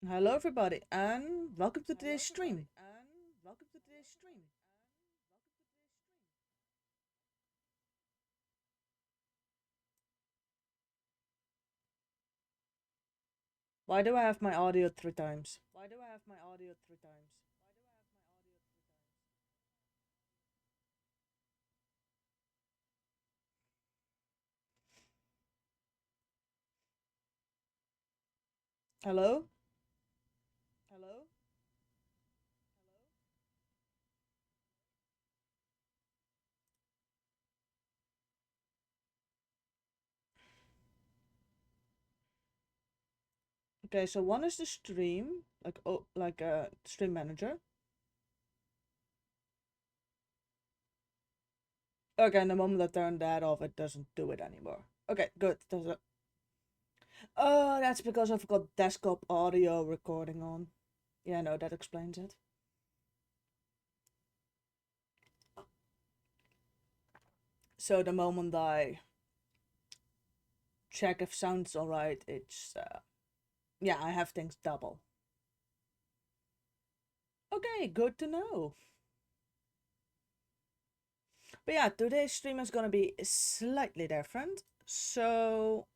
Hello, everybody, and welcome to today's stream. Why do I have my audio three times? Hello? Okay, so one is the stream, like a stream manager. Okay, and the moment I turn that off, it doesn't do it anymore. Okay, good. Does it? Oh, that's because I've got desktop audio recording on. Yeah, no, that explains it. So the moment I check if sound's alright, it's yeah, I have things double. Okay, good to know. But yeah, today's stream is gonna be slightly different. So,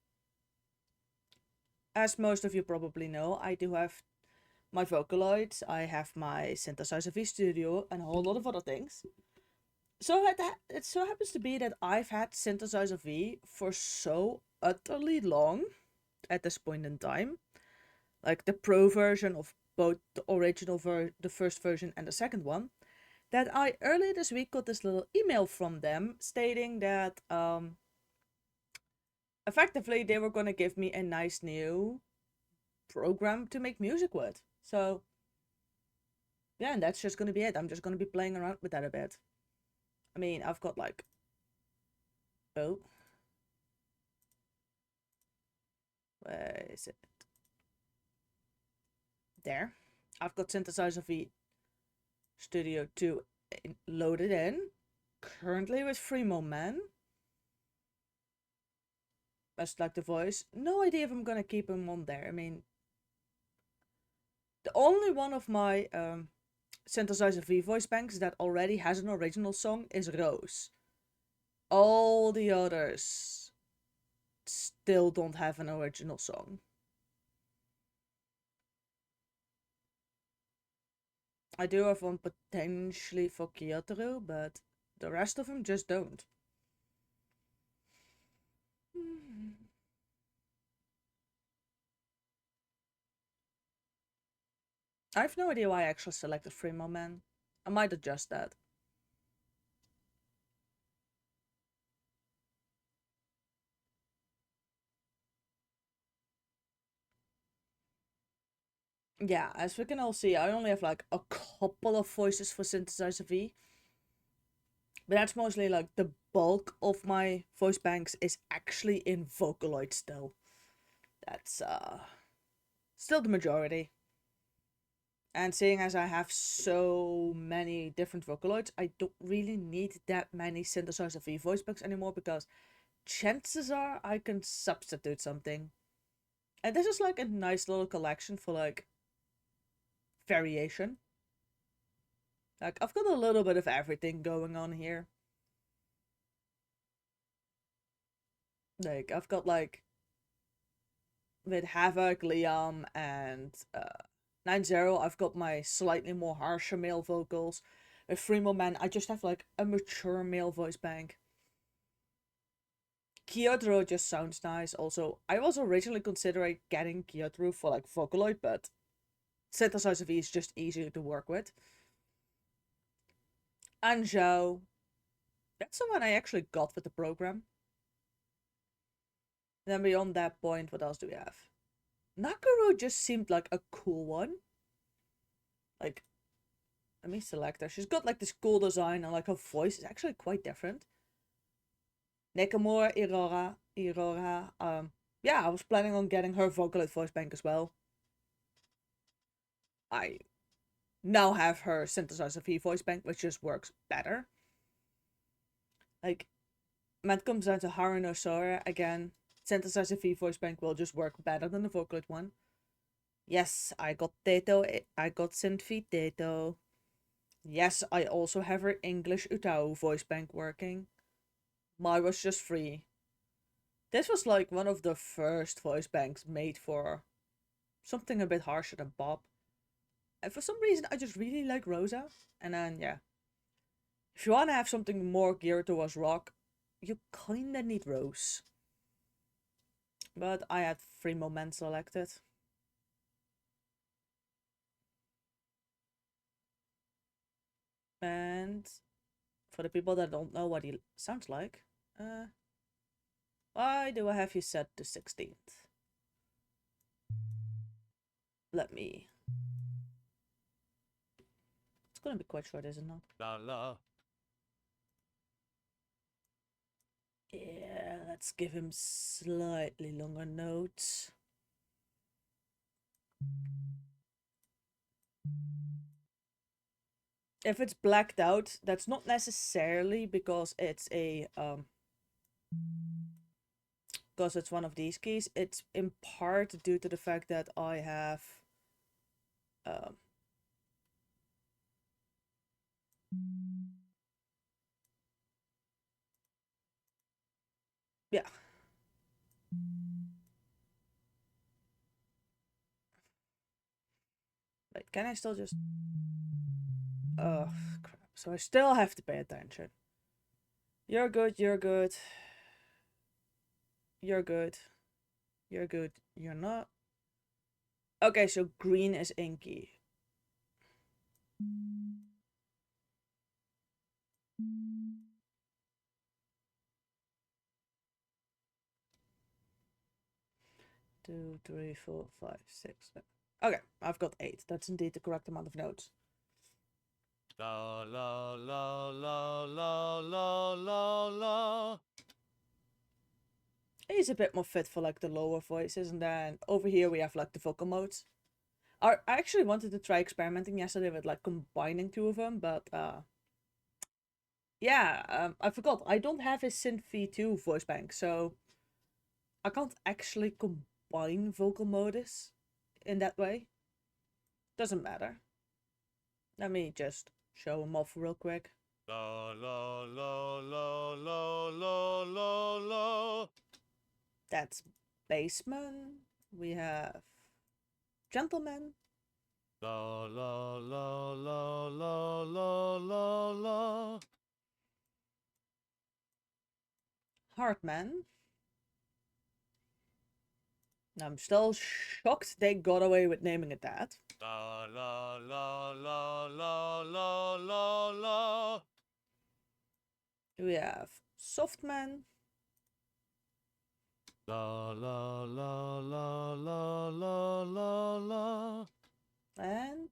as most of you probably know, I do have my Vocaloids, I have my Synthesizer V Studio, and a whole lot of other things. So it so happens to be that I've had Synthesizer V for so utterly long at this point in time. Like the pro version of both the the first version and the second one, that I earlier this week got this little email from them stating that effectively they were going to give me a nice new program to make music with. So yeah, and that's just going to be it. I'm just going to be playing around with that a bit. I mean, I've got like, oh, where is it? There. I've got Synthesizer V Studio 2 loaded in. Currently with Freemo Man. Best like the voice. No idea if I'm going to keep him on there. I mean, the only one of my Synthesizer V voice banks that already has an original song is Rose. All the others still don't have an original song. I do have one potentially for Kyotaro, but the rest of them just don't. I have no idea why I actually selected Freemo Man. I might adjust that. Yeah, as we can all see, I only have like a couple of voices for Synthesizer V. But that's mostly like the bulk of my voice banks is actually in Vocaloid still. That's still the majority. And seeing as I have so many different Vocaloids, I don't really need that many Synthesizer V voice banks anymore because chances are I can substitute something. And this is like a nice little collection for like variation. Like I've got a little bit of everything going on here. Like I've got like with Havoc, Liam, and 9-0, I've got my slightly more harsher male vocals. With Freemo Man, I just have like a mature male voice bank. Kyotaro just sounds nice. Also, I was originally considering getting Kyotaro for like Vocaloid, but Synthesizer V is just easier to work with. Anzhou, that's the one I actually got with the program. Then beyond that point, what else do we have? Nakaru just seemed like a cool one. Like, let me select her. She's got like this cool design and like her voice is actually quite different. Nakamura, Irora. Yeah, I was planning on getting her Vocaloid voice bank as well. I now have her Synthesizer V voice bank, which just works better. Like, when it comes down to Haruno Sora, again, Synthesizer V voice bank will just work better than the Vocaloid one. Yes, I got Tato. I got Synthfeed Tato. Yes, I also have her English Utau voice bank working. Mine was just free. This was like one of the first voice banks made for something a bit harsher than Bob. And for some reason, I just really like Rosa. And then, yeah. If you want to have something more geared towards rock, you kinda need Rose. But I had 3 moments selected. And for the people that don't know what he sounds like, why do I have you set to 16th? Let me. It's gonna be quite short, isn't it? La la. Yeah, let's give him slightly longer notes. If it's blacked out, that's not necessarily because it's a because it's one of these keys. It's in part due to the fact that I have yeah. Wait, can I still just oh crap. So I still have to pay attention. You're good, you're good. You're good. You're good. You're not. Okay, so green is inky. Two, three, four, five, six, seven. Okay, I've got 8. That's indeed the correct amount of notes. La la la la la la la la. He's a bit more fit for like the lower voices, and then over here we have like the vocal modes. I actually wanted to try experimenting yesterday with like combining 2 of them, but yeah, I forgot. I don't have a Synth V2 voice bank, so I can't actually combine vocal modus in that way. Doesn't matter. Let me just show them off real quick. La la la la la la la la. That's Bassman. We have Gentleman. La la la la la la la la. Heartman. I'm still shocked they got away with naming it that. La la la la la la la la. We have Softman. La la la la la la la la. And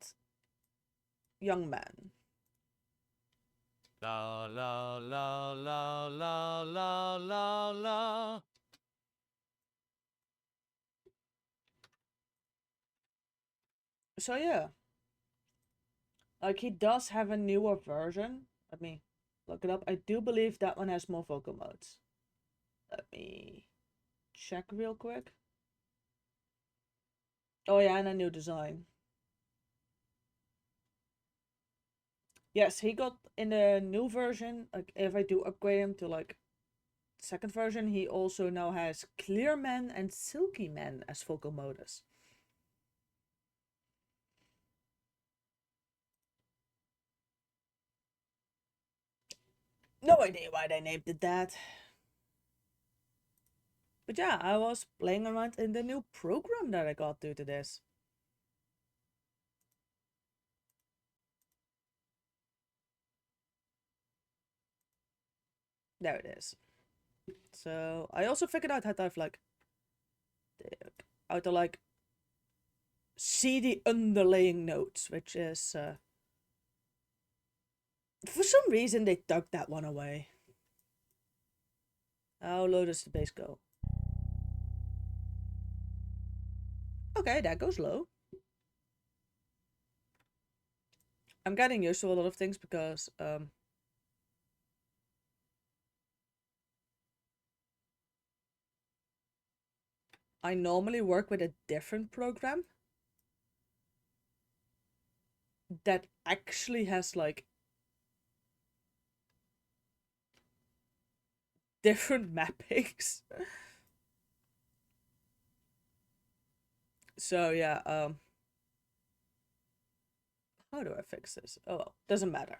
Young Man. La la la la la la la la. So yeah. Like he does have a newer version. Let me look it up. I do believe that one has more vocal modes. Let me check real quick. Oh yeah, and a new design. Yes, he got in the new version, like if I do upgrade him to like second version, he also now has Clear Man and Silky Man as vocal modus. No idea why they named it that. But yeah, I was playing around in the new program that I got due to this. There it is. So I also figured out how to have like how to like see the underlying notes, which is for some reason they dug that one away. How low does the bass go? Okay, that goes low. I'm getting used to a lot of things because I normally work with a different program. that actually has like different mappings. So yeah, how do I fix this? Oh well, doesn't matter.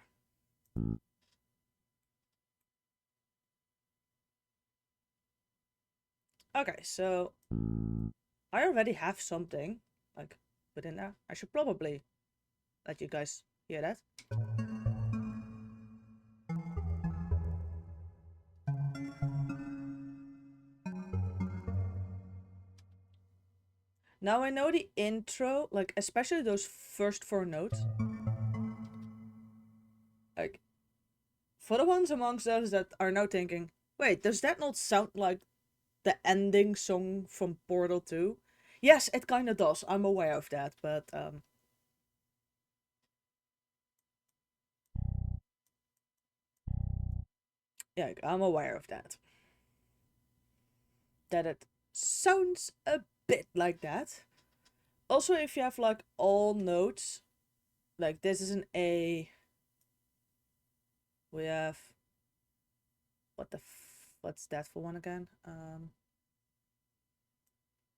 Okay, so I already have something like within there. I should probably let you guys hear that. Now I know the intro, like especially those first 4 notes. Like for the ones amongst us that are now thinking, wait, does that not sound like the ending song from Portal 2? Yes, it kind of does. I'm aware of that, but yeah, I'm aware of that. That it sounds a bit like that. Also, if you have like all notes, like this is an A. We have what's that for one again?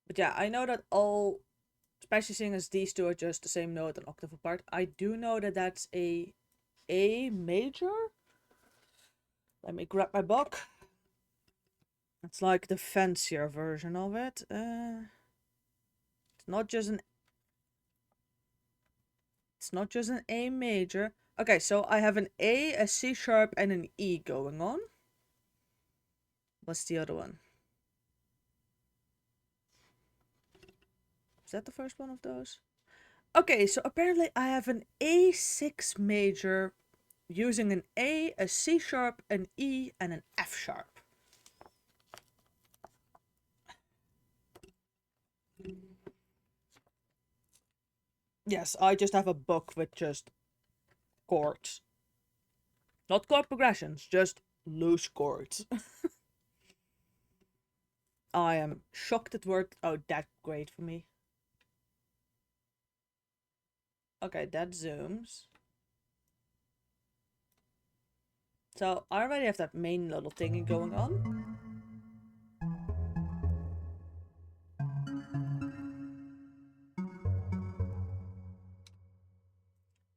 But yeah, I know that all, especially seeing as these two are just the same note an octave apart, I do know that that's a A major. Let me grab my book. It's like the fancier version of it. It's not just an A major. Okay, so I have an A, a C sharp, and an E going on. What's the other one? Is that the first one of those? Okay, so apparently I have an A6 major using an A, a C sharp, an E, and an F sharp. Yes, I just have a book with just chords. Not chord progressions, just loose chords. I am shocked it worked out that great for me. Okay, that zooms. So I already have that main little thingy going on.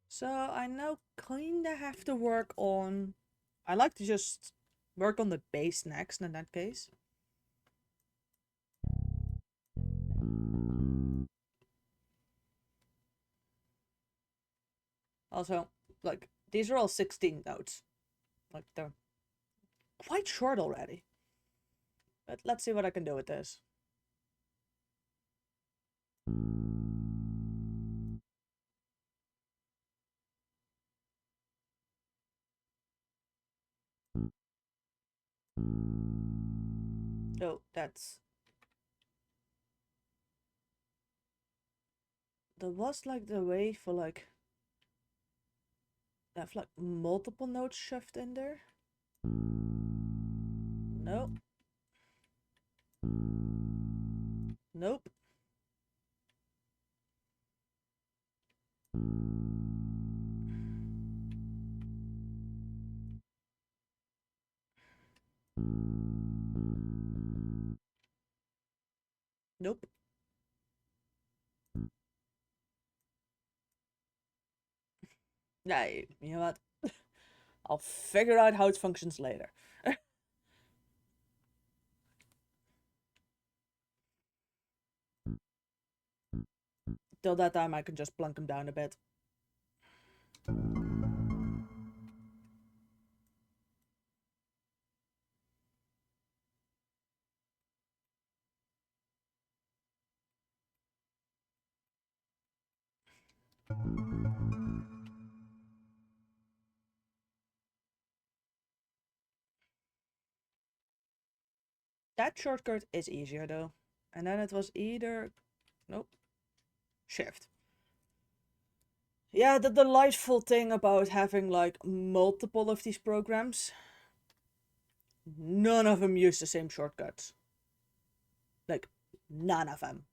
So I now kinda have to work on... I like to just work on the bass next in that case. Also, like, these are all 16 notes. Like, they're quite short already. But let's see what I can do with this. Oh, that's... There was, like, the way for, like... Have, like, multiple notes shoved in there. Nope. Nope. Nope. Nah, you know what? I'll figure out how it functions later. Till that time, I can just plunk them down a bit. That shortcut is easier though. And then it was either... Nope. Shift. Yeah, the delightful thing about having like multiple of these programs, none of them use the same shortcuts. Like, none of them.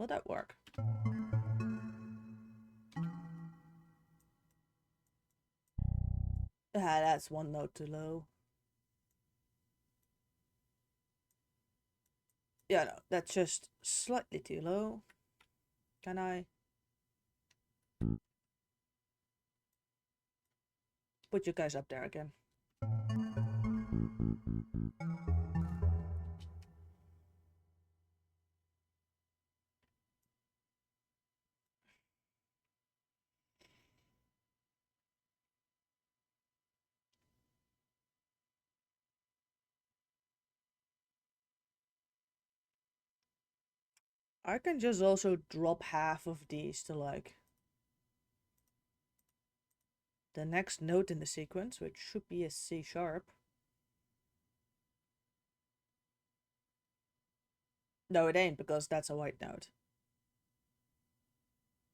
Will that work? Ah, that's one note too low. Yeah, no, that's just slightly too low. Can I put you guys up there again? I can just also drop half of these to like the next note in the sequence, which should be a C sharp. No, it ain't, because that's a white note.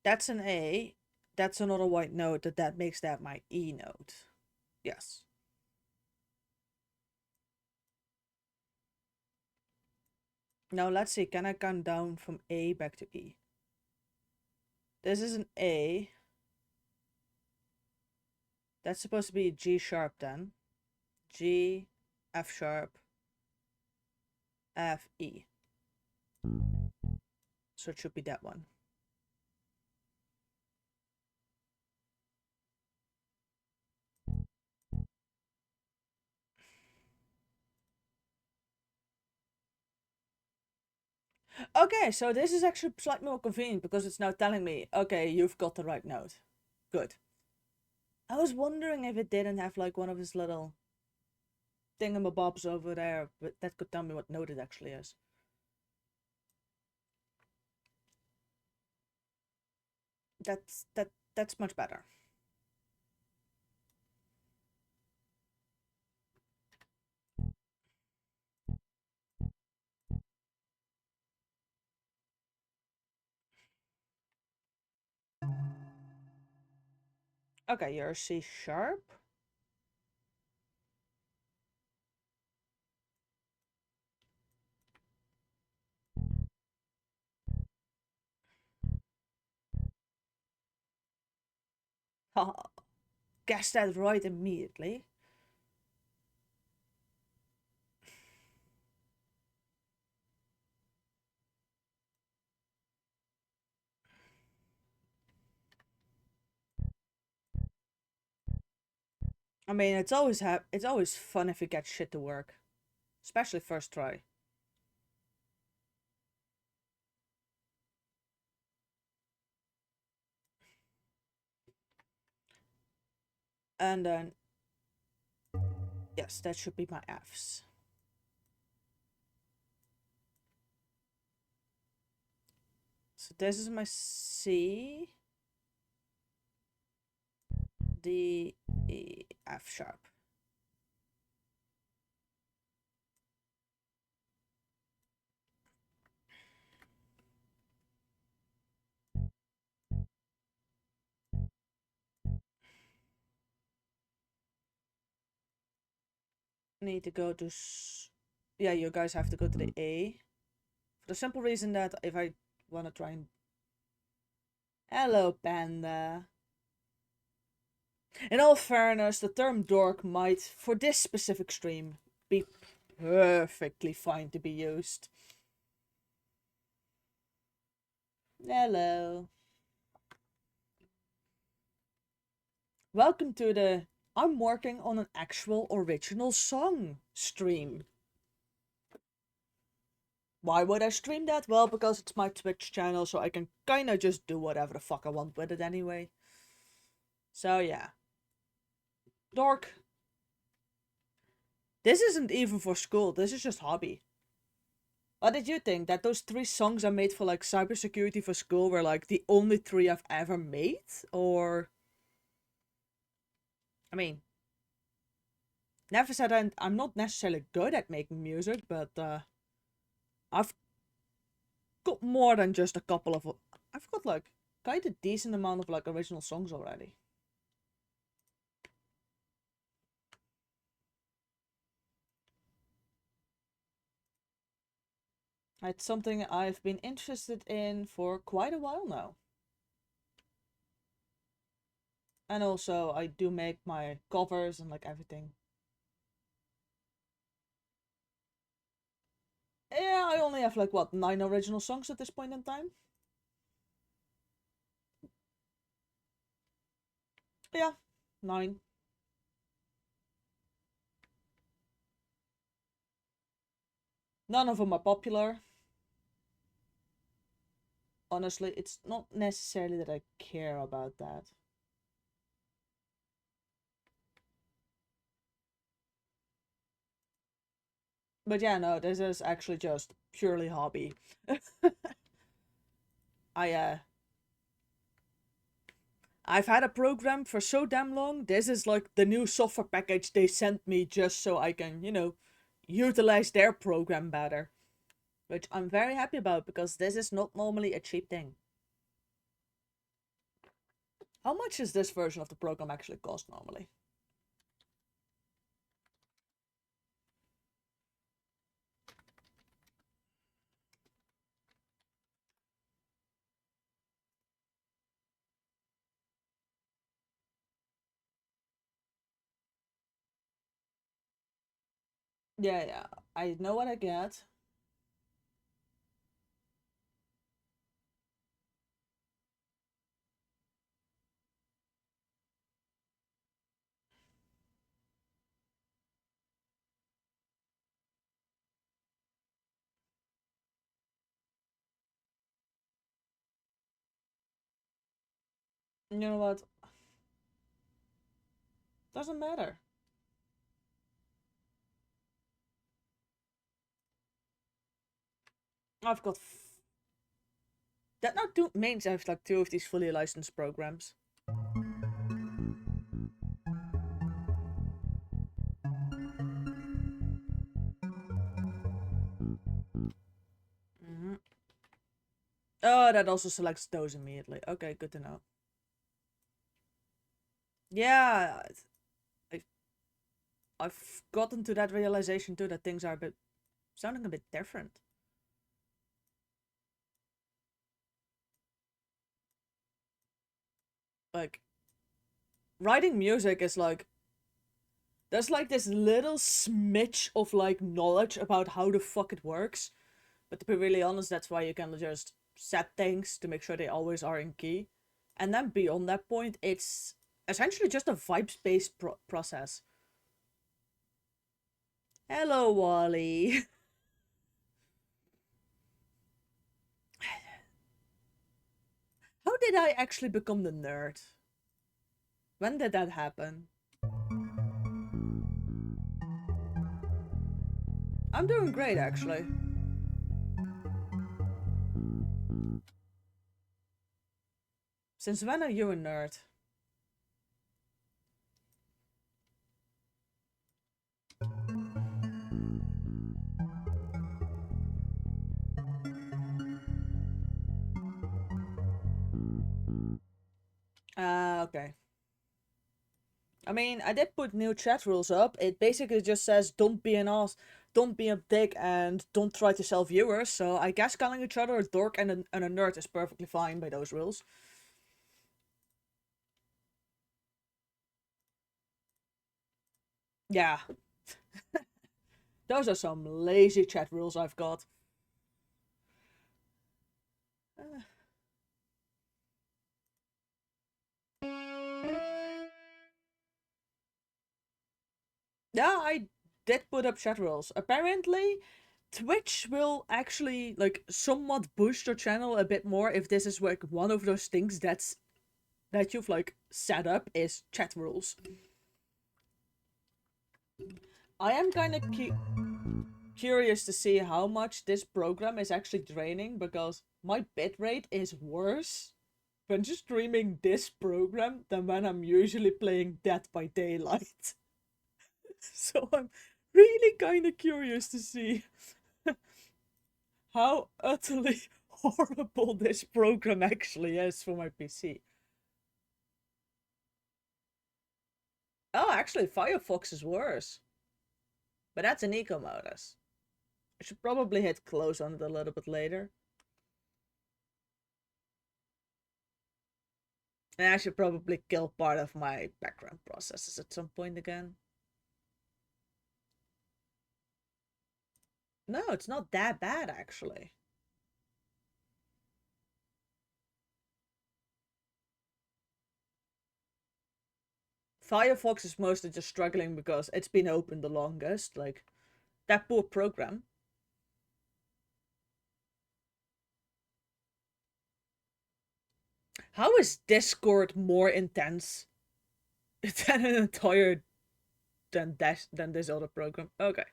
That's an A. That's another white note. That makes that my E note. Yes. Now let's see. Can I count down from A back to E? This is an A. That's supposed to be G sharp then. G, F sharp, F, E. So it should be that one. Okay, so this is actually slightly more convenient because it's now telling me, okay, you've got the right note. Good. I was wondering if it didn't have like one of his little thingamabobs over there, but that could tell me what note it actually is. That's much better. Okay, you're C sharp. Haha, guessed that right immediately. I mean, it's always fun if you get shit to work, especially first try. And then, yes, that should be my Fs. So this is my C, D, E, F sharp. Need to go to, yeah, you guys have to go to the A. For the simple reason that if I want to try and... Hello, Panda. In all fairness, the term dork might, for this specific stream, be perfectly fine to be used. Hello. Welcome to the I'm working on an actual original song stream. Why would I stream that? Well, because it's my Twitch channel, so I can kinda just do whatever the fuck I want with it anyway. So yeah. Dork. This isn't even for school, this is just hobby. What did you think? That those 3 songs I made for like cybersecurity for school were like the only 3 I've ever made? Or... I mean... Never said I'm not necessarily good at making music, but I've got more than just a couple of... I've got like quite a decent amount of like original songs already. It's something I've been interested in for quite a while now. And also, I do make my covers and like everything. Yeah, I only have like what, 9 original songs at this point in time? Yeah, 9. None of them are popular. Honestly, it's not necessarily that I care about that. But yeah, no, this is actually just purely hobby. I I've had a program for so damn long. This is like the new software package they sent me just so I can, utilize their program better. Which I'm very happy about because this is not normally a cheap thing. How much is this version of the program actually cost normally? Yeah, yeah. I know what I get. You know what? Doesn't matter. I've got. That not two means I have like 2 of these fully licensed programs. Mm-hmm. Oh, that also selects those immediately. Okay, good to know. Yeah, I, I've gotten to that realization too that things are a bit sounding a bit different. Like writing music is like there's like this little smidge of like knowledge about how the fuck it works. But to be really honest, that's why you can just set things to make sure they always are in key. And then beyond that point, it's essentially just a vibes based process. Hello, Wally. How did I actually become the nerd? When did that happen? I'm doing great, actually. Since when are you a nerd? Okay. I mean, I did put new chat rules up. It basically just says don't be an ass, don't be a dick, and don't try to sell viewers. So I guess calling each other a dork and a nerd is perfectly fine by those rules. Yeah, those are some lazy chat rules I've got. Uh, yeah, I did put up chat rules. Apparently, Twitch will actually like somewhat boost your channel a bit more if this is like one of those things that you've like set up is chat rules. I am kind of curious to see how much this program is actually draining because my bitrate is worse when streaming this program than when I'm usually playing Dead by Daylight. So I'm really kind of curious to see how utterly horrible this program actually is for my PC. Oh, actually, Firefox is worse. But that's an eco modus. I should probably hit close on it a little bit later. And I should probably kill part of my background processes at some point again. No, it's not that bad, actually. Firefox is mostly just struggling because it's been open the longest. Like, that poor program. How is Discord more intense than an entire than this other program? Okay.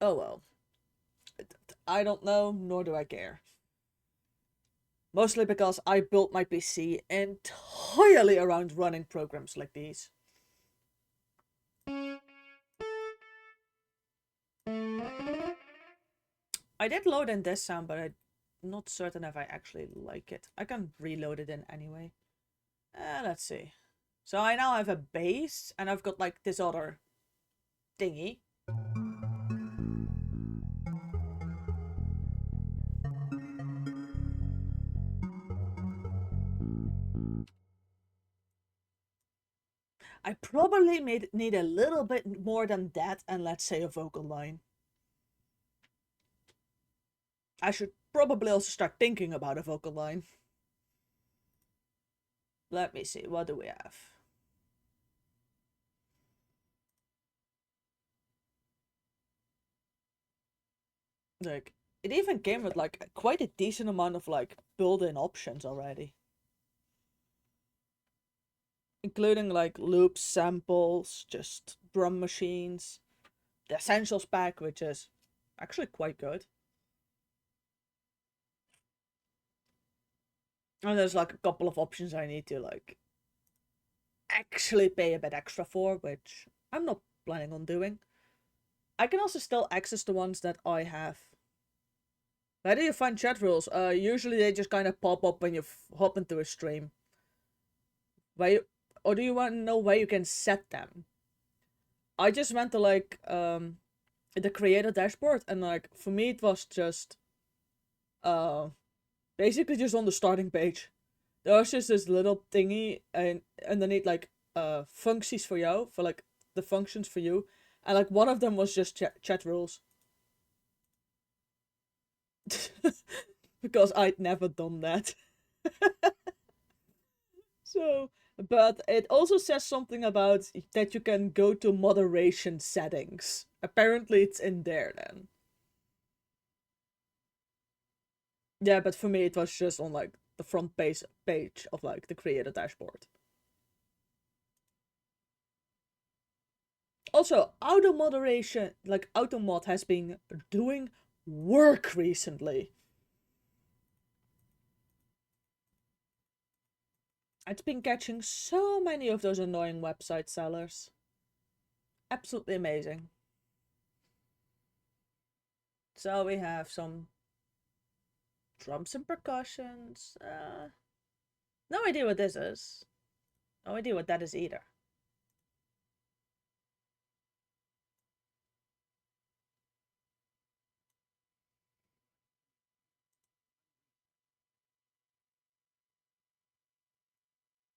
Oh well. I don't know, nor do I care. Mostly because I built my PC entirely around running programs like these. I did load in this sound, but I'm not certain if I actually like it. I can reload it in anyway. Let's see. So I now have a bass, and I've got like this other thingy. I probably need a little bit more than that, and let's say a vocal line. I should probably also start thinking about a vocal line. Let me see, what do we have? Like, it even came with like quite a decent amount of like built-in options already. Including like loops, samples, just drum machines. The Essentials pack, which is actually quite good. And there's like a couple of options I need to like actually pay a bit extra for, which I'm not planning on doing. I can also still access the ones that I have. Where do you find chat rules? Usually they just kind of pop up when you hop into a stream. Or do you want to know where you can set them? I just went to like the creator dashboard, and like for me it was just basically just on the starting page. There was just this little thingy and underneath like functies for you, for like the functions for you, and like one of them was just chat rules. Because I'd never done that. So, but it also says something about that you can go to moderation settings. Apparently it's in there then. Yeah, but for me it was just on like the front page of like the creator dashboard. Also, auto moderation, like Automod has been doing work recently. It's been catching so many of those annoying website sellers. Absolutely amazing. So we have some drums and percussions. No idea what this is. No idea what that is either.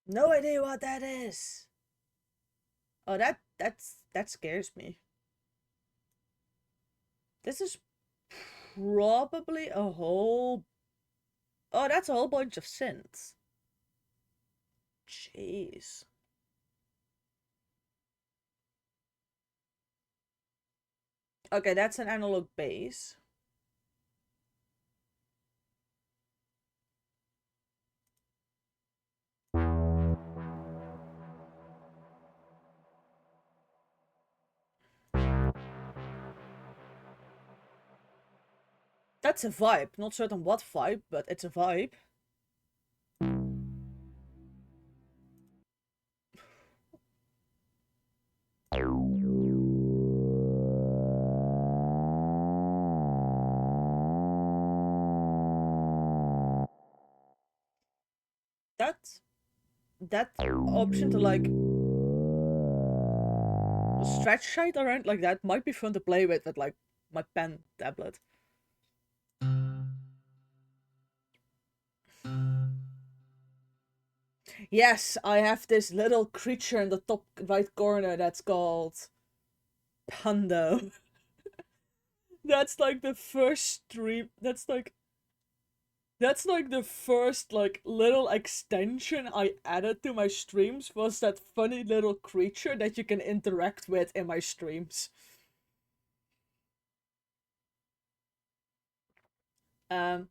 No idea what that is. Oh, that scares me. This is probably a whole. Oh, that's a whole bunch of synths. Jeez. Okay, that's an analog bass. That's a vibe. Not certain what vibe, but it's a vibe. That option to like stretch height around like that might be fun to play with like my pen tablet. Yes, I have this little creature in the top right corner that's called Pando. That's like the first stream. That's like the first like little extension I added to my streams was that funny little creature that you can interact with in my streams. Um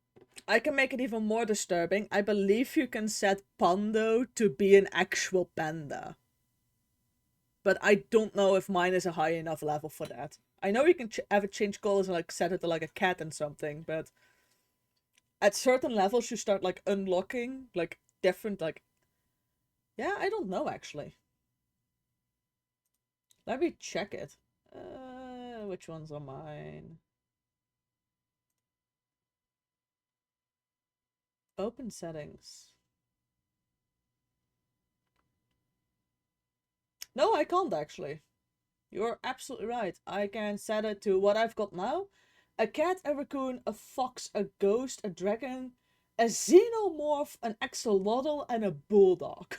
I can make it even more disturbing. I believe you can set Pando to be an actual panda. But I don't know if mine is a high enough level for that. I know you can have it change colors and like set it to like a cat and something, but at certain levels you start like unlocking like different like yeah, I don't know actually. Let me check it. Which ones are mine? Open settings. No, I can't actually. You're absolutely right. I can set it to what I've got now. A cat, a raccoon, a fox, a ghost, a dragon, a xenomorph, an axolotl, and a bulldog.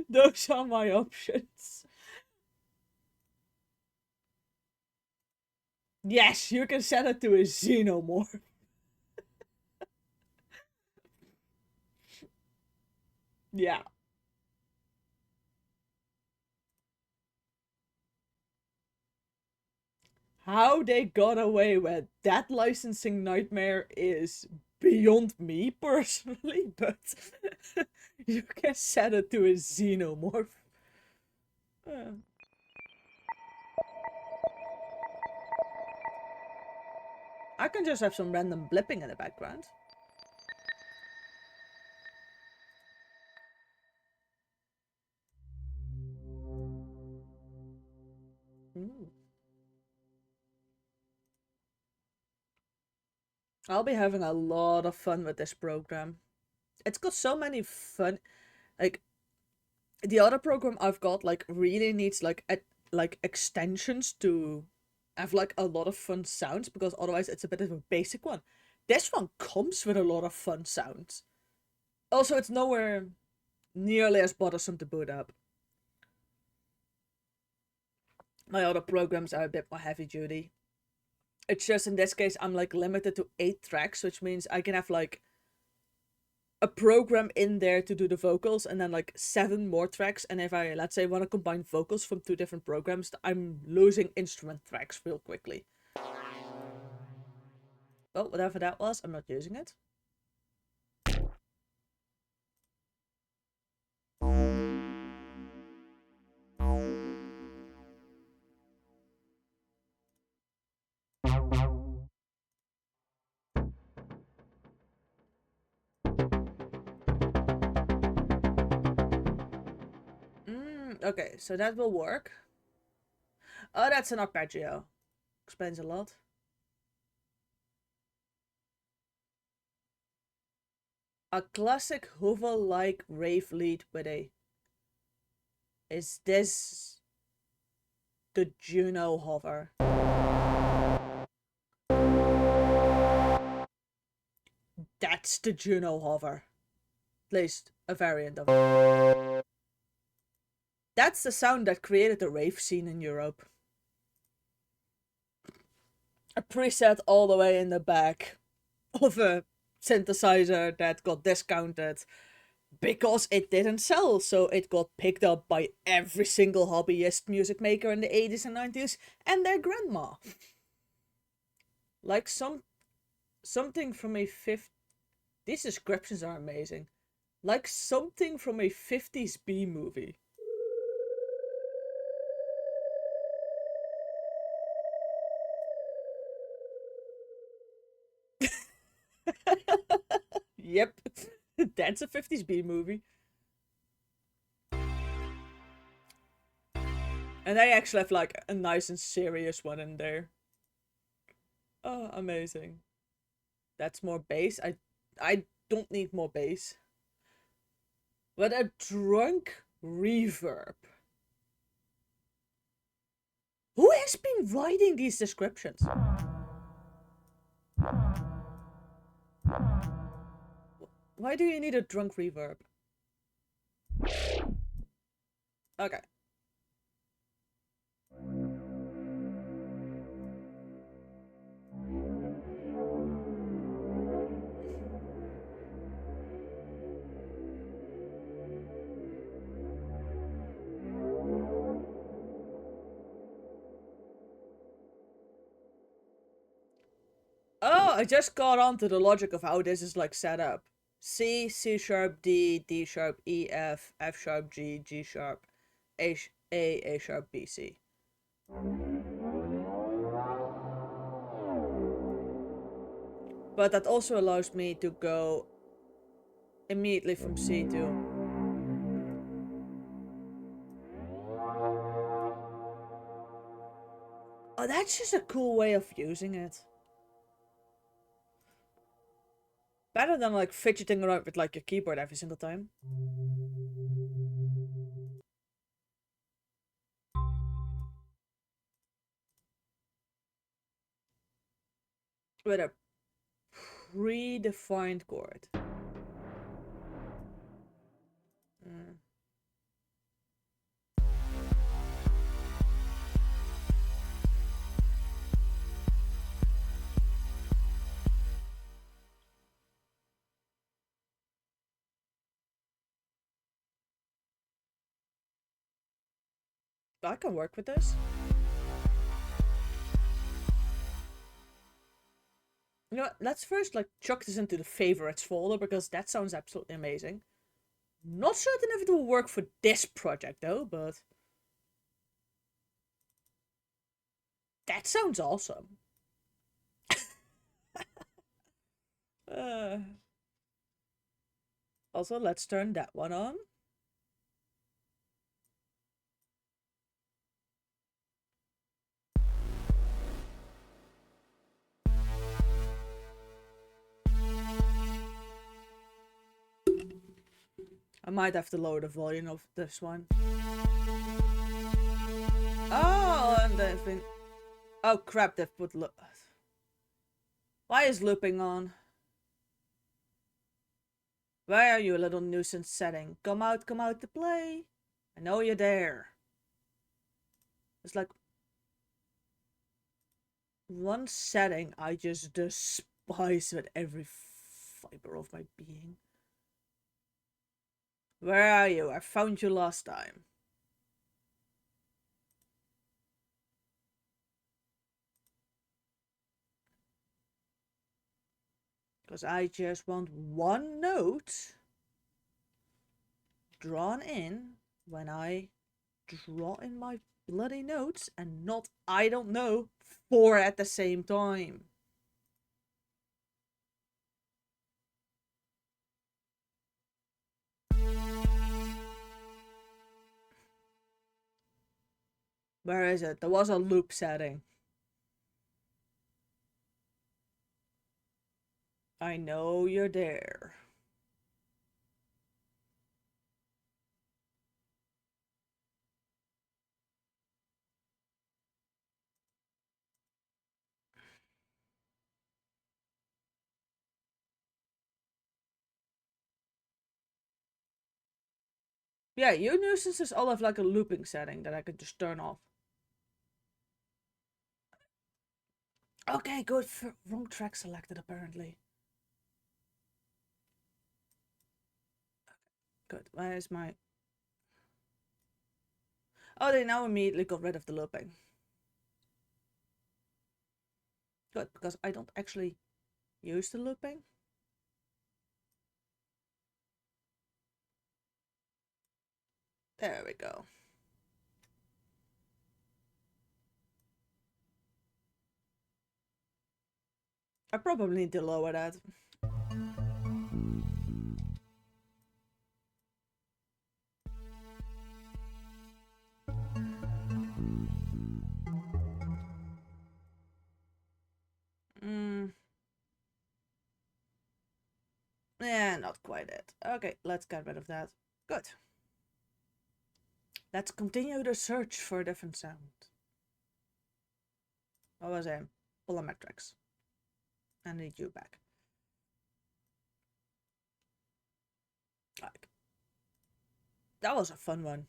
Those are my options. Yes, you can set it to a xenomorph. Yeah. How they got away with that licensing nightmare is beyond me personally, but you can set it to a xenomorph. Uh, I can just have some random blipping in the background. Ooh. I'll be having a lot of fun with this program. It's got so many fun, like the other program I've got like really needs like extensions to have like a lot of fun sounds because otherwise it's a bit of a basic one. This one comes with a lot of fun sounds. Also, it's nowhere nearly as bothersome to boot up. My other programs are a bit more heavy duty. It's just in this case I'm like limited to 8 tracks, which means I can have like a program in there to do the vocals and then like 7 more tracks. And if I, let's say, want to combine vocals from 2 different programs, I'm losing instrument tracks real quickly. Well, whatever that was, I'm not using it. Okay, so that will work. Oh, that's an arpeggio. Explains a lot. A classic Hoover-like rave lead with a... Is this the Juno hover? That's the Juno hover. At least a variant of it. That's the sound that created the rave scene in Europe. A preset all the way in the back of a synthesizer that got discounted because it didn't sell, so it got picked up by every single hobbyist music maker in the 80s and 90s and their grandma. Like something from a fifth. These descriptions are amazing. Like something from a 50s B movie. Yep, that's a 50s B movie. And they actually have like a nice and serious one in there. Oh, amazing. That's more bass. I don't need more bass. But a drunk reverb. Who has been writing these descriptions? Why do you need a drunk reverb? Okay. Oh, I just got onto the logic of how this is like set up. C, C sharp, D, D sharp, E, F, F sharp, G, G sharp, A sharp, B, C. But that also allows me to go immediately from C to... Oh, that's just a cool way of using it. Better than like fidgeting around with like your keyboard every single time. With a predefined chord. I can work with this. You know what? Let's first like chuck this into the favorites folder because that sounds absolutely amazing. Not certain if it will work for this project though, but that sounds awesome. uh... Also, let's turn that one on. I might have to lower the volume of this one. Oh, and they've been... Oh crap, they've put... Why is looping on? Where are you, little nuisance setting? Come out to play. I know you're there. It's like... one setting I just despise with every fiber of my being. Where are you? I found you last time. Because I just want one note drawn in when I draw in my bloody notes and not, I don't know, 4 at the same time. Where is it? There was a loop setting. I know you're there. Yeah, you nuisances all have like a looping setting that I could just turn off. Okay, good. Wrong track selected apparently. Good. Where's my... Oh, they now immediately got rid of the looping. Good, because I don't actually use the looping. There we go. I probably need to lower that. Yeah, not quite it. Okay, let's get rid of that. Good. Let's continue the search for a different sound. What was it? Bolometrics. I need you back. Like, that was a fun one.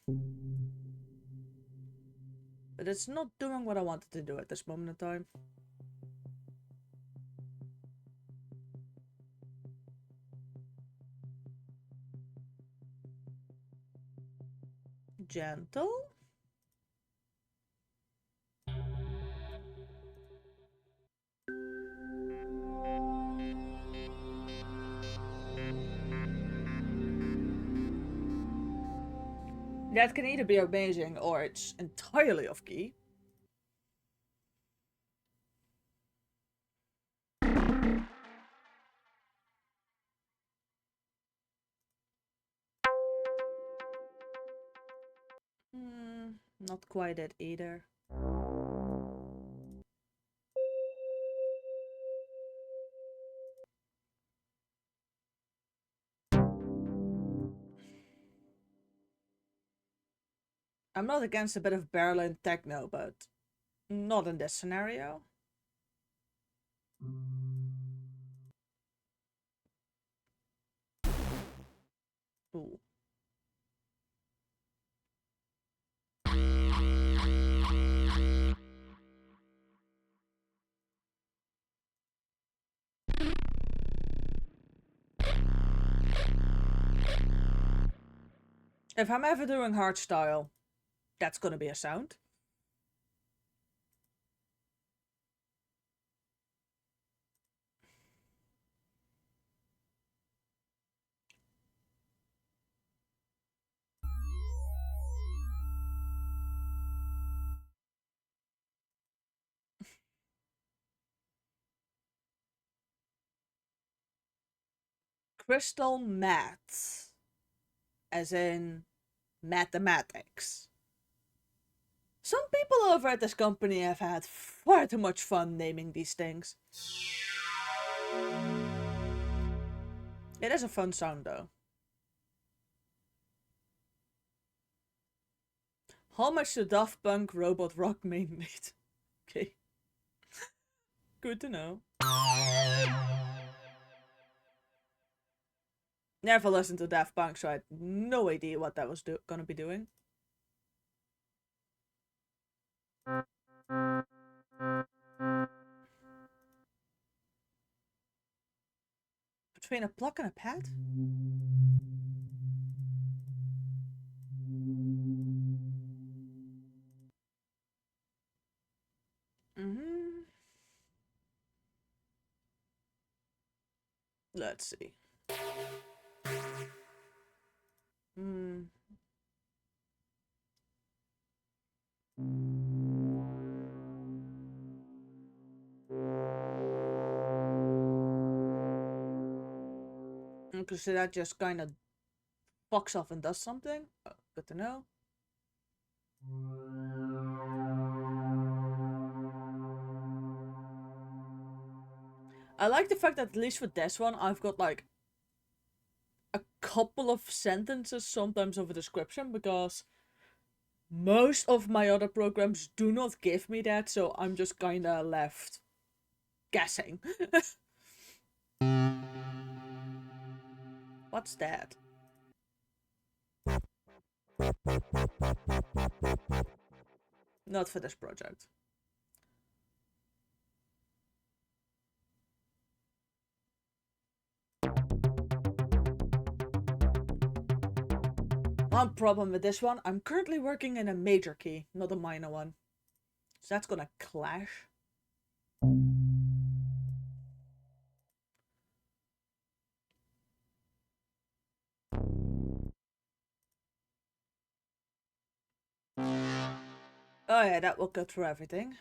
But it's not doing what I wanted to do at this moment in time. Gentle? That can either be amazing or it's entirely off key. Not quite it either. I'm not against a bit of Berlin techno, but not in this scenario. Ooh. If I'm ever doing hardstyle, that's gonna be a sound. Crystal math. As in mathematics. Some people over at this company have had far too much fun naming these things. It is a fun sound though. How much do Daft Punk Robot Rock main need? Okay. Good to know. Never listened to Daft Punk, so I had no idea what that was gonna be doing. Between a pluck and a pad? Let's see. Okay, so that just kind of fucks off and does something. Oh, good to know. I like the fact that at least with this one, I've got like a couple of sentences sometimes of a description, because most of my other programs do not give me that, so I'm just kinda left guessing. What's that? Not for this project. One problem with this one, I'm currently working in a major key, not a minor one. So that's gonna clash. Oh yeah, that will go through everything.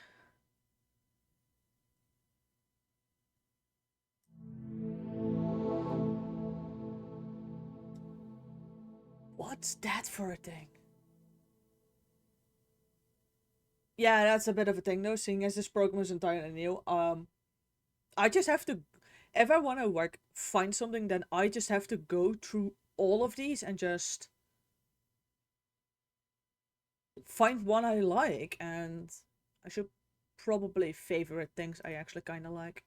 What's that for a thing? Yeah, that's a bit of a thing though, seeing as this program is entirely new. I just have to, if I want to find something, then I just have to go through all of these and just find one I like, and I should probably favorite things I actually kind of like.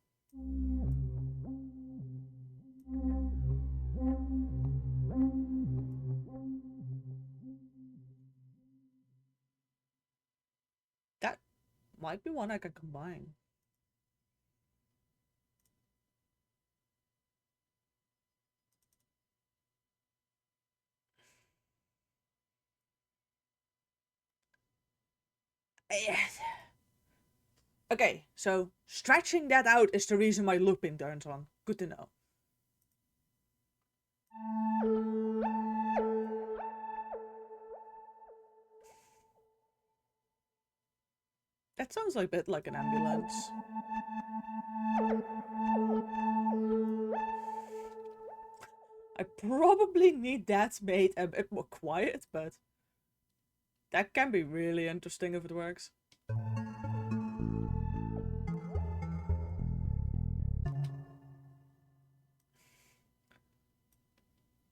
That might be one I can combine. Okay, so stretching that out is the reason my looping turns on. Good to know. That sounds a bit like an ambulance. I probably need that made a bit more quiet, but that can be really interesting if it works.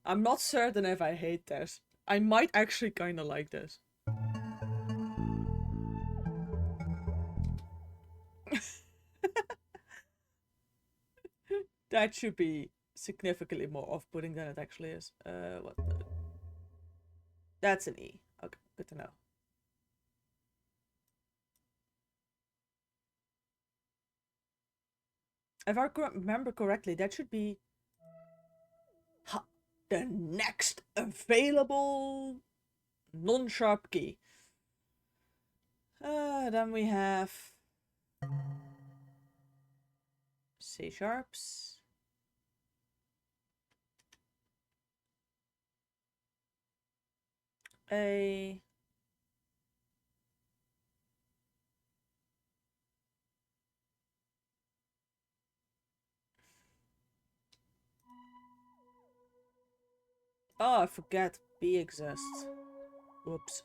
I'm not certain if I hate this. I might actually kind of like this. That should be significantly more off-putting than it actually is. What? That's an E. Okay, good to know. If I remember correctly, that should be the next available non-sharp key. Then we have C sharps. A. Oh, I forget B exists. Whoops.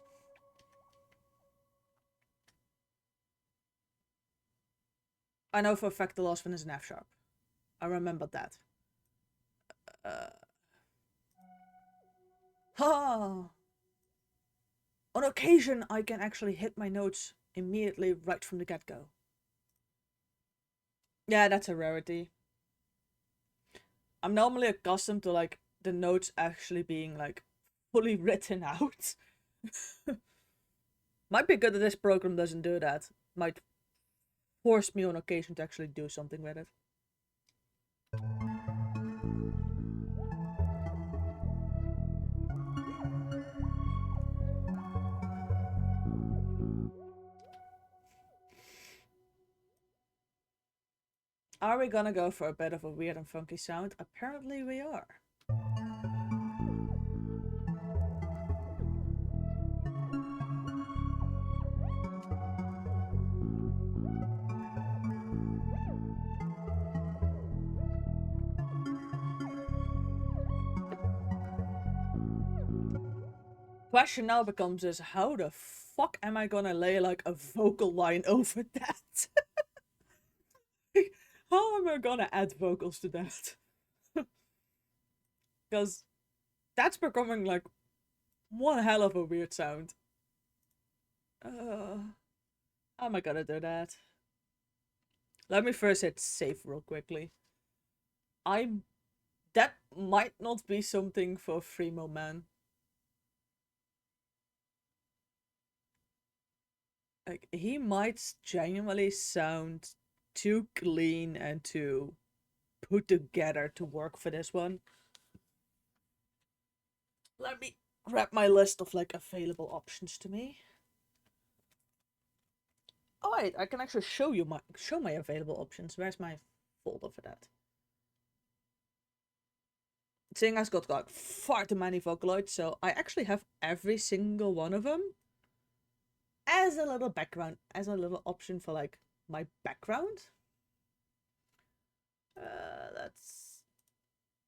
I know for a fact the last one is an F sharp. I remembered that. Ha! On occasion, I can actually hit my notes immediately right from the get-go. Yeah, that's a rarity. I'm normally accustomed to like the notes actually being like fully written out. Might be good that this program doesn't do that. Might force me on occasion to actually do something with it. Are we gonna go for a bit of a weird and funky sound? Apparently we are. Question now becomes is how the fuck am I gonna lay like a vocal line over that? How am I gonna add vocals to that? Because that's becoming like one hell of a weird sound. How am I gonna do that? Let me first hit save real quickly. That might not be something for Freemo Man. Like, he might genuinely sound too clean and too put together to work for this one. Let me grab my list of like available options to me. Oh wait, I can actually show my available options. Where's my folder for that? Seeing as got like far too many Vocaloids, so I actually have every single one of them as a little background, as a little option for like my background.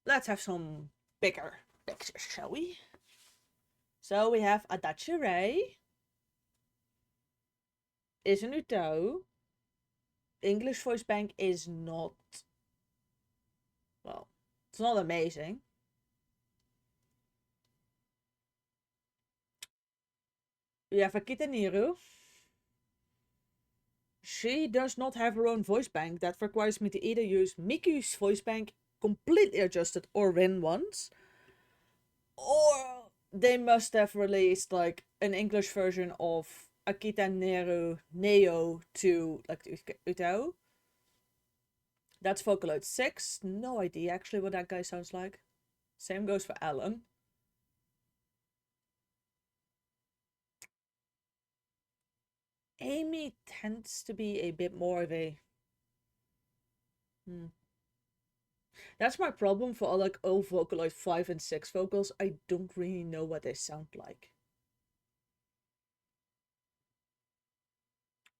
Let's have some bigger pictures, shall we? So we have Adachi Ray, Isn't Utao. English voice bank is not, well, it's not amazing. We have Akita Niru, she does not have her own voice bank. That requires me to either use Miku's voice bank, completely adjusted, or Rin ones, or they must have released like an English version of Akita Neru Neo to like Utao. That's Vocaloid 6. No idea actually what that guy sounds like. Same goes for Alan. Amy tends to be a bit more of a... That's my problem for all like old Vocaloid 5 and 6 vocals. I don't really know what they sound like.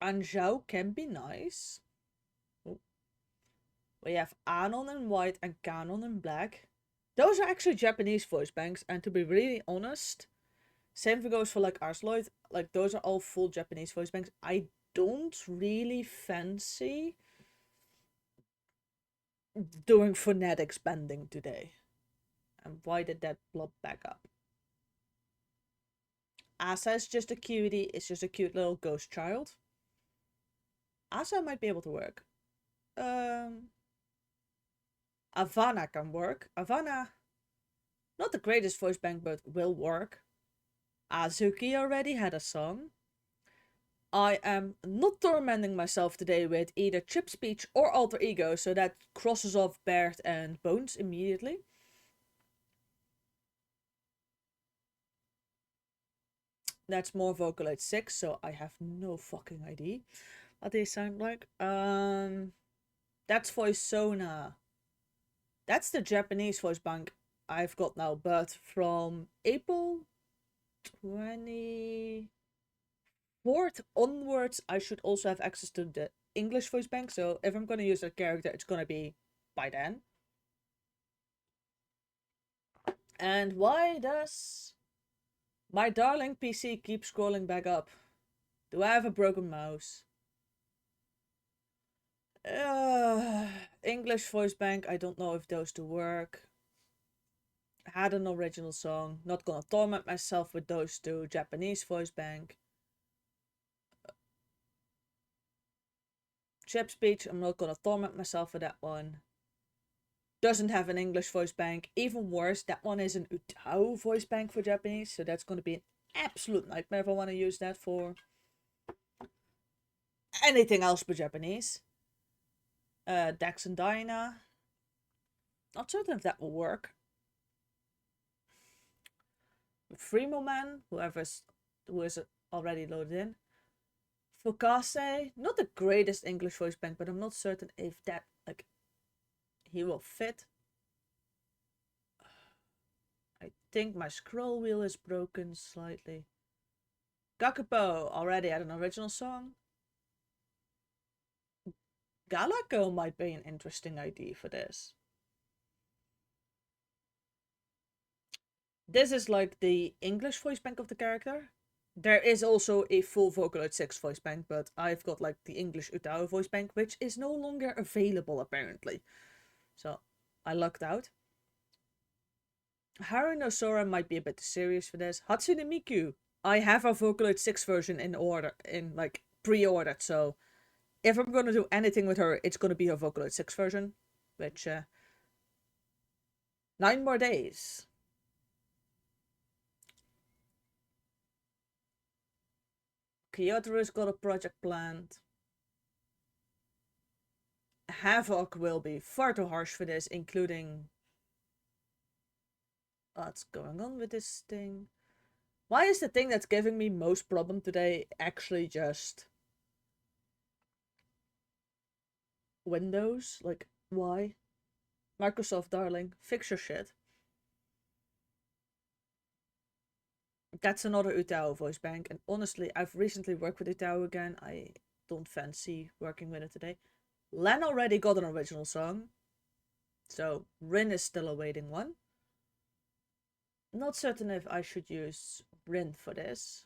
Anzhao can be nice. Oh. We have Anon in white and Kanon in black. Those are actually Japanese voice banks, and to be really honest, same thing goes for like Arsloid. Like those are all full Japanese voice banks. I don't really fancy doing phonetics bending today. And why did that blob back up? Asa is just a cutie. It's just a cute little ghost child. Asa might be able to work. Avana can work. Avana, not the greatest voice bank, but will work. Azuki already had a song. I am not tormenting myself today with either chip speech or alter ego, so that crosses off Baird and Bones immediately. That's more Vocaloid 6, so I have no fucking idea what they sound like. That's Voicona. That's the Japanese voice bank I've got now, but from April 24th onwards, I should also have access to the English voice bank, so if I'm gonna use that character, it's gonna be by then. And why does my darling PC keep scrolling back up? Do I have a broken mouse? English voice bank, I don't know if those two work. Had an original song. Not gonna torment myself with those two. Japanese voice bank. Chip speech, I'm not gonna torment myself with that one. Doesn't have an English voice bank. Even worse, that one is an Utao voice bank for Japanese, so that's gonna be an absolute nightmare if I want to use that for anything else but Japanese. Dax and Dinah. Not certain if that will work. Fremo Man, who is already loaded in. Fukase, not the greatest English voice bank, but I'm not certain if that, like, he will fit. I think my scroll wheel is broken slightly. Gakupo already had an original song. Galako might be an interesting idea for this. This is like the English voice bank of the character. There is also a full Vocaloid 6 voice bank, but I've got like the English Utao voice bank, which is no longer available apparently. So I lucked out. Haru Sora might be a bit serious for this. Hatsune Miku. I have a Vocaloid 6 version in order, in like pre-ordered, so if I'm gonna do anything with her, it's gonna be her Vocaloid 6 version, which 9 more days. Kyotoru's got a project planned. Havoc will be far too harsh for this, including... What's going on with this thing? Why is the thing that's giving me most problem today actually just... Windows? Like, why? Microsoft, darling, fix your shit. That's another Utao voice bank, and honestly, I've recently worked with Utao again. I don't fancy working with it today. Len already got an original song, so Rin is still awaiting one. Not certain if I should use Rin for this,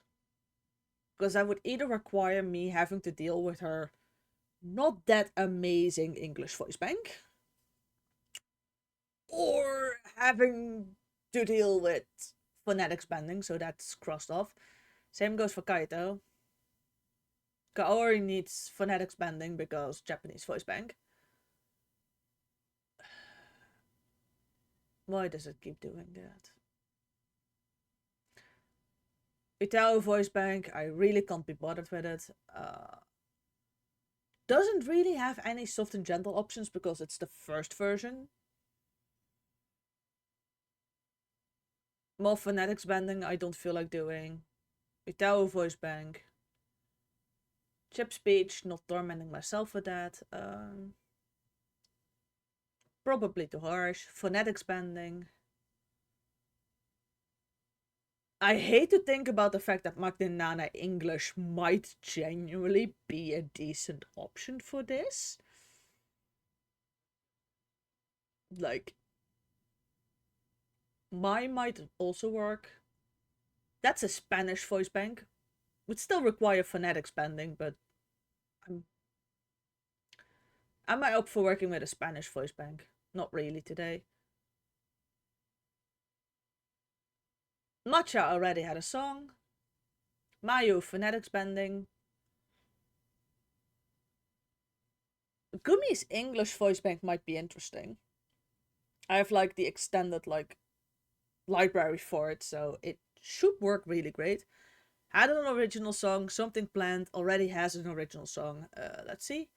because that would either require me having to deal with her not that amazing English voice bank, or having to deal with phonetics bending, so that's crossed off. Same goes for Kaito. Kaori needs phonetics bending because Japanese voice bank. Why does it keep doing that? Utao voice bank, I really can't be bothered with it. Doesn't really have any soft and gentle options because it's the first version. More phonetics bending, I don't feel like doing. Utao voice bank. Chip speech, not tormenting myself with that. Probably too harsh. Phonetics bending. I hate to think about the fact that Magdalena English might genuinely be a decent option for this. Like, my might also work. That's a Spanish voice bank. Would still require phonetics bending, but I might opt for working with a Spanish voice bank. Not really today. Matcha already had a song. Mayu phonetics bending. Gumi's English voice bank might be interesting. I have like the extended like library for it, so it should work really great. Had an original song, Something Planned already has an original song. Let's see.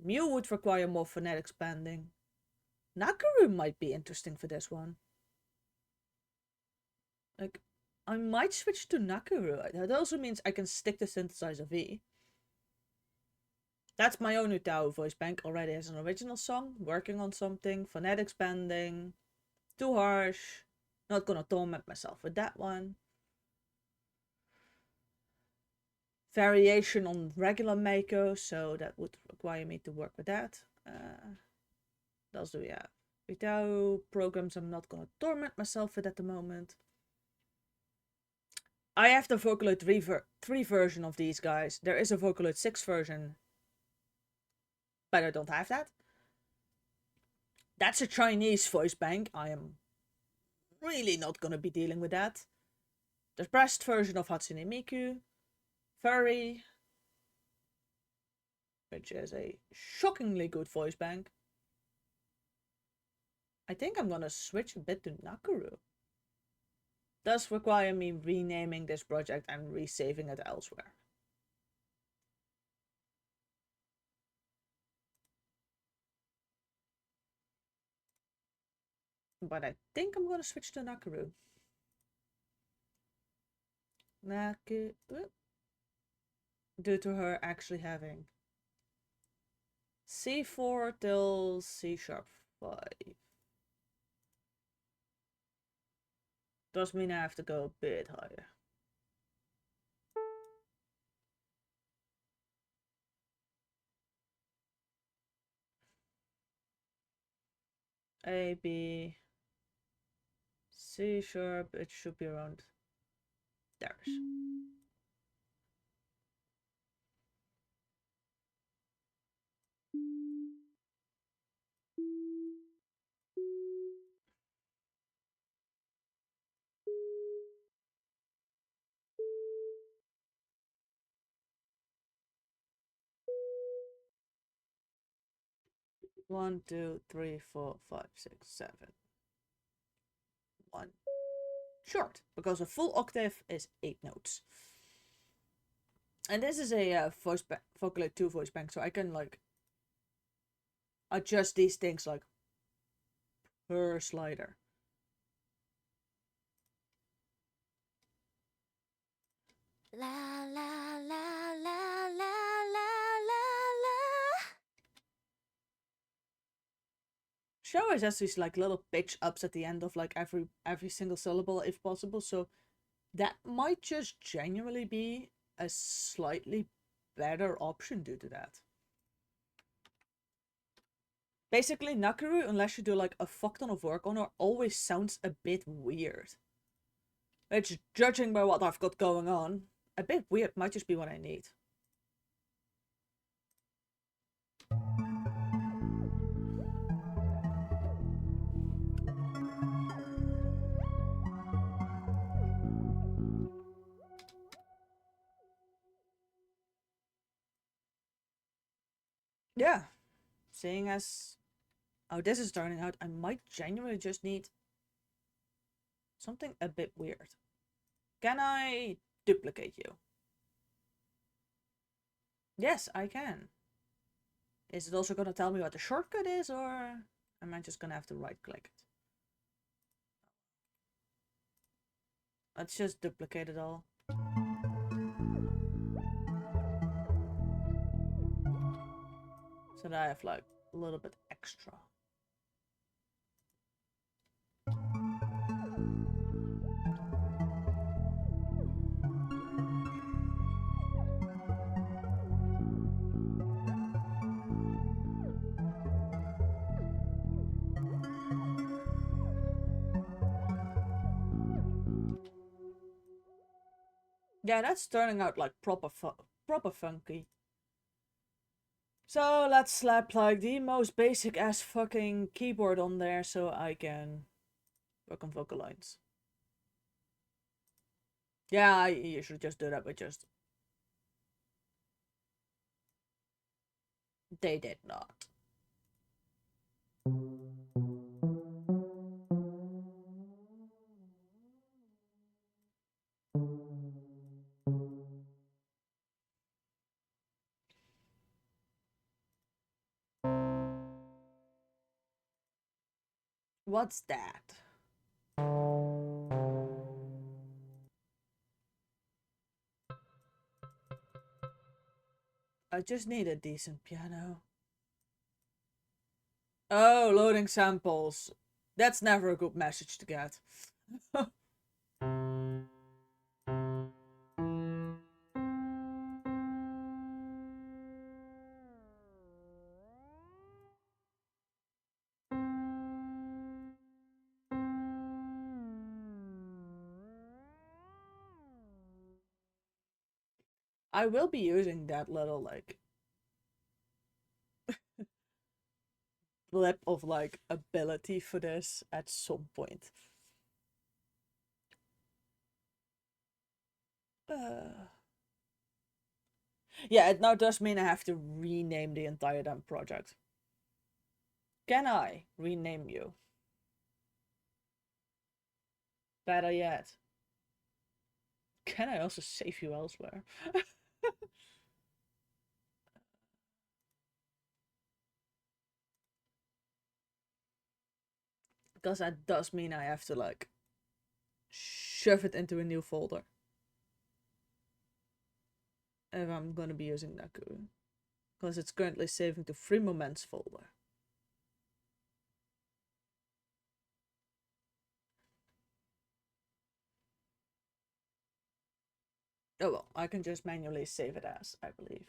Mew would require more phonetics bending. Nakaru might be interesting for this one. Like, I might switch to Nakaru. That also means I can stick to Synthesizer V. That's my own Utao voice bank. Already has an original song. Working on something. Phonetics bending. Too harsh. Not gonna torment myself with that one. Variation on regular Mako, so that would require me to work with that. What else do we have? Utao programs I'm not gonna torment myself with at the moment. I have the Vocaloid 3 version of these guys. There is a Vocaloid 6 version, but I don't have that. That's a Chinese voice bank. I am really not gonna be dealing with that. There's breast version of Hatsune Miku. Furry, which is a shockingly good voice bank. I think I'm gonna switch a bit to Nakaru. Does require me renaming this project and resaving it elsewhere. But I think I'm gonna switch to Nakaru. Nakaru. Due to her actually having C4 till C#5. Does mean I have to go a bit higher. A, B, C#, it should be around there. One, two, three, four, five, six, seven. One. Short, because a full octave is 8 notes. And this is a Vocaloid 2 voice bank, so I can like adjust these things like per slider. La la la la la la la. She always has these like little pitch ups at the end of like every single syllable if possible, so that might just genuinely be a slightly better option due to that. Basically, Nakaru, unless you do like a fuck ton of work on her, always sounds a bit weird. Which, judging by what I've got going on, a bit weird might just be what I need. Yeah, seeing as how this is turning out, I might genuinely just need something a bit weird. Can I duplicate you? Yes, I can. Is it also gonna tell me what the shortcut is, or am I just gonna have to right click it? Let's just duplicate it all. So that I have like a little bit extra. Yeah, that's turning out like proper funky. So let's slap like the most basic ass fucking keyboard on there so I can work on vocal lines. Yeah, I usually just do that with just... They did not. What's that? I just need a decent piano. Oh, loading samples. That's never a good message to get. I will be using that little like blip of like ability for this at some point. Yeah, it now does mean I have to rename the entire damn project. Can I rename you? Better yet, can I also save you elsewhere? Because that does mean I have to like shove it into a new folder. If I'm gonna be using Nakuru. Because it's currently saving to Free Moments folder. Oh well, I can just manually save it as, I believe.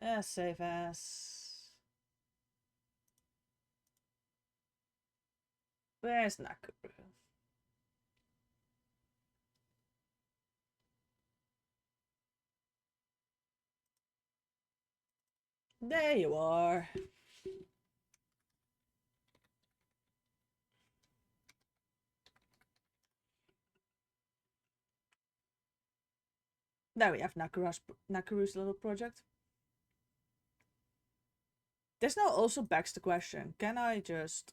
Yeah, save as. Where's Nakuru? There you are. There we have Nakuru's little project. This now also begs the question, can I just...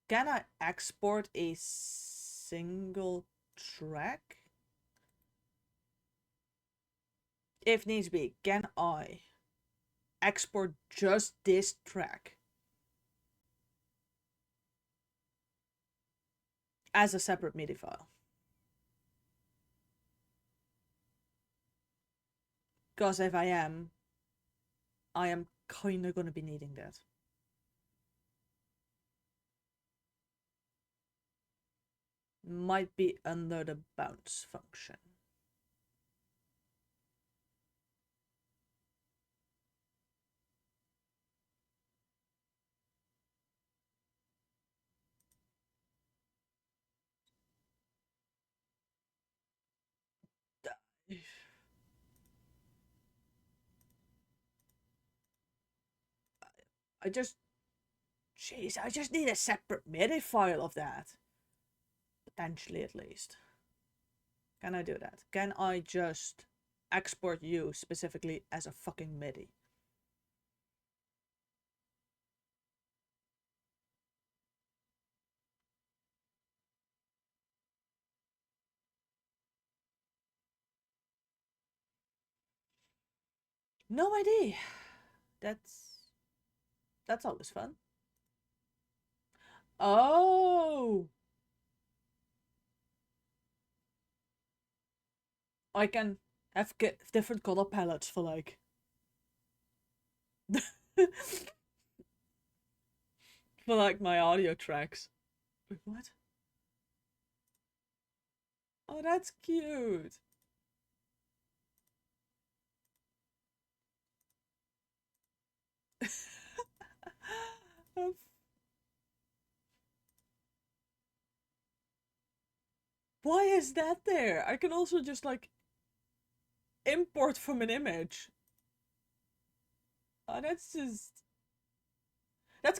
Can I export a single track? If needs be, can I export just this track as a separate MIDI file? Because if I am kind of going to be needing that. Might be under the bounce function. Jeez, I just need a separate MIDI file of that. Potentially, at least. Can I do that? Can I just export you specifically as a fucking MIDI? No idea. That's always fun. Oh, I can have different color palettes for like for like my audio tracks. Wait, what? Oh, that's cute. Why is that there? I can also just like import from an image. Oh, that's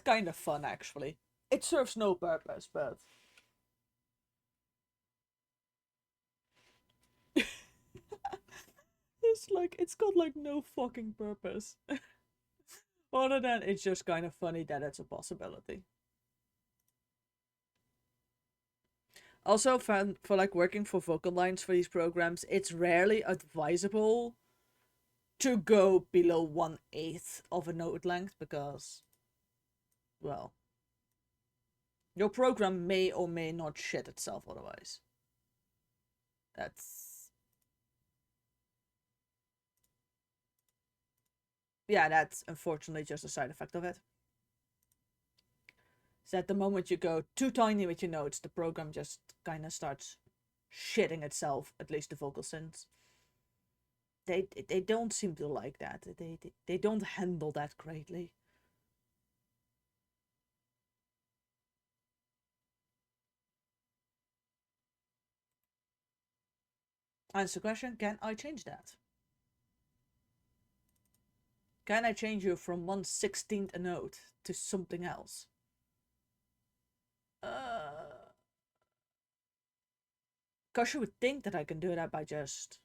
kind of fun actually. It serves no purpose, but it's got like no fucking purpose. Other than it's just kind of funny that it's a possibility. Also, for like working for vocal lines for these programs, it's rarely advisable to go below 1/8 of a note length because, well, your program may or may not shit itself otherwise. That's unfortunately just a side effect of it. So at the moment you go too tiny with your notes, the program just kind of starts shitting itself, at least the vocal synths. They don't seem to like that. They don't handle that greatly. Answer the question, can I change that? Can I change you from 1/16 a note to something else? Cause you would think that I can do that by just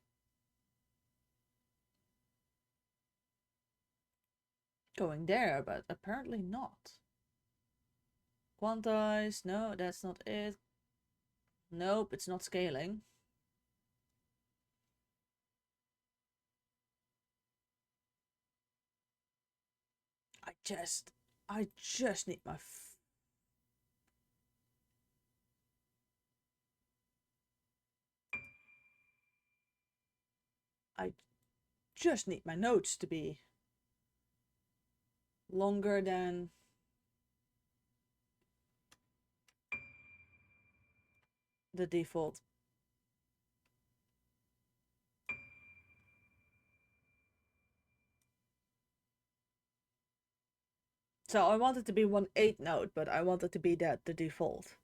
going there, but apparently not. Quantize, no, that's not it. Nope, it's not scaling. I just need my I just need my notes to be longer than the default. So I want it to be 1/8 note, but I want it to be the default.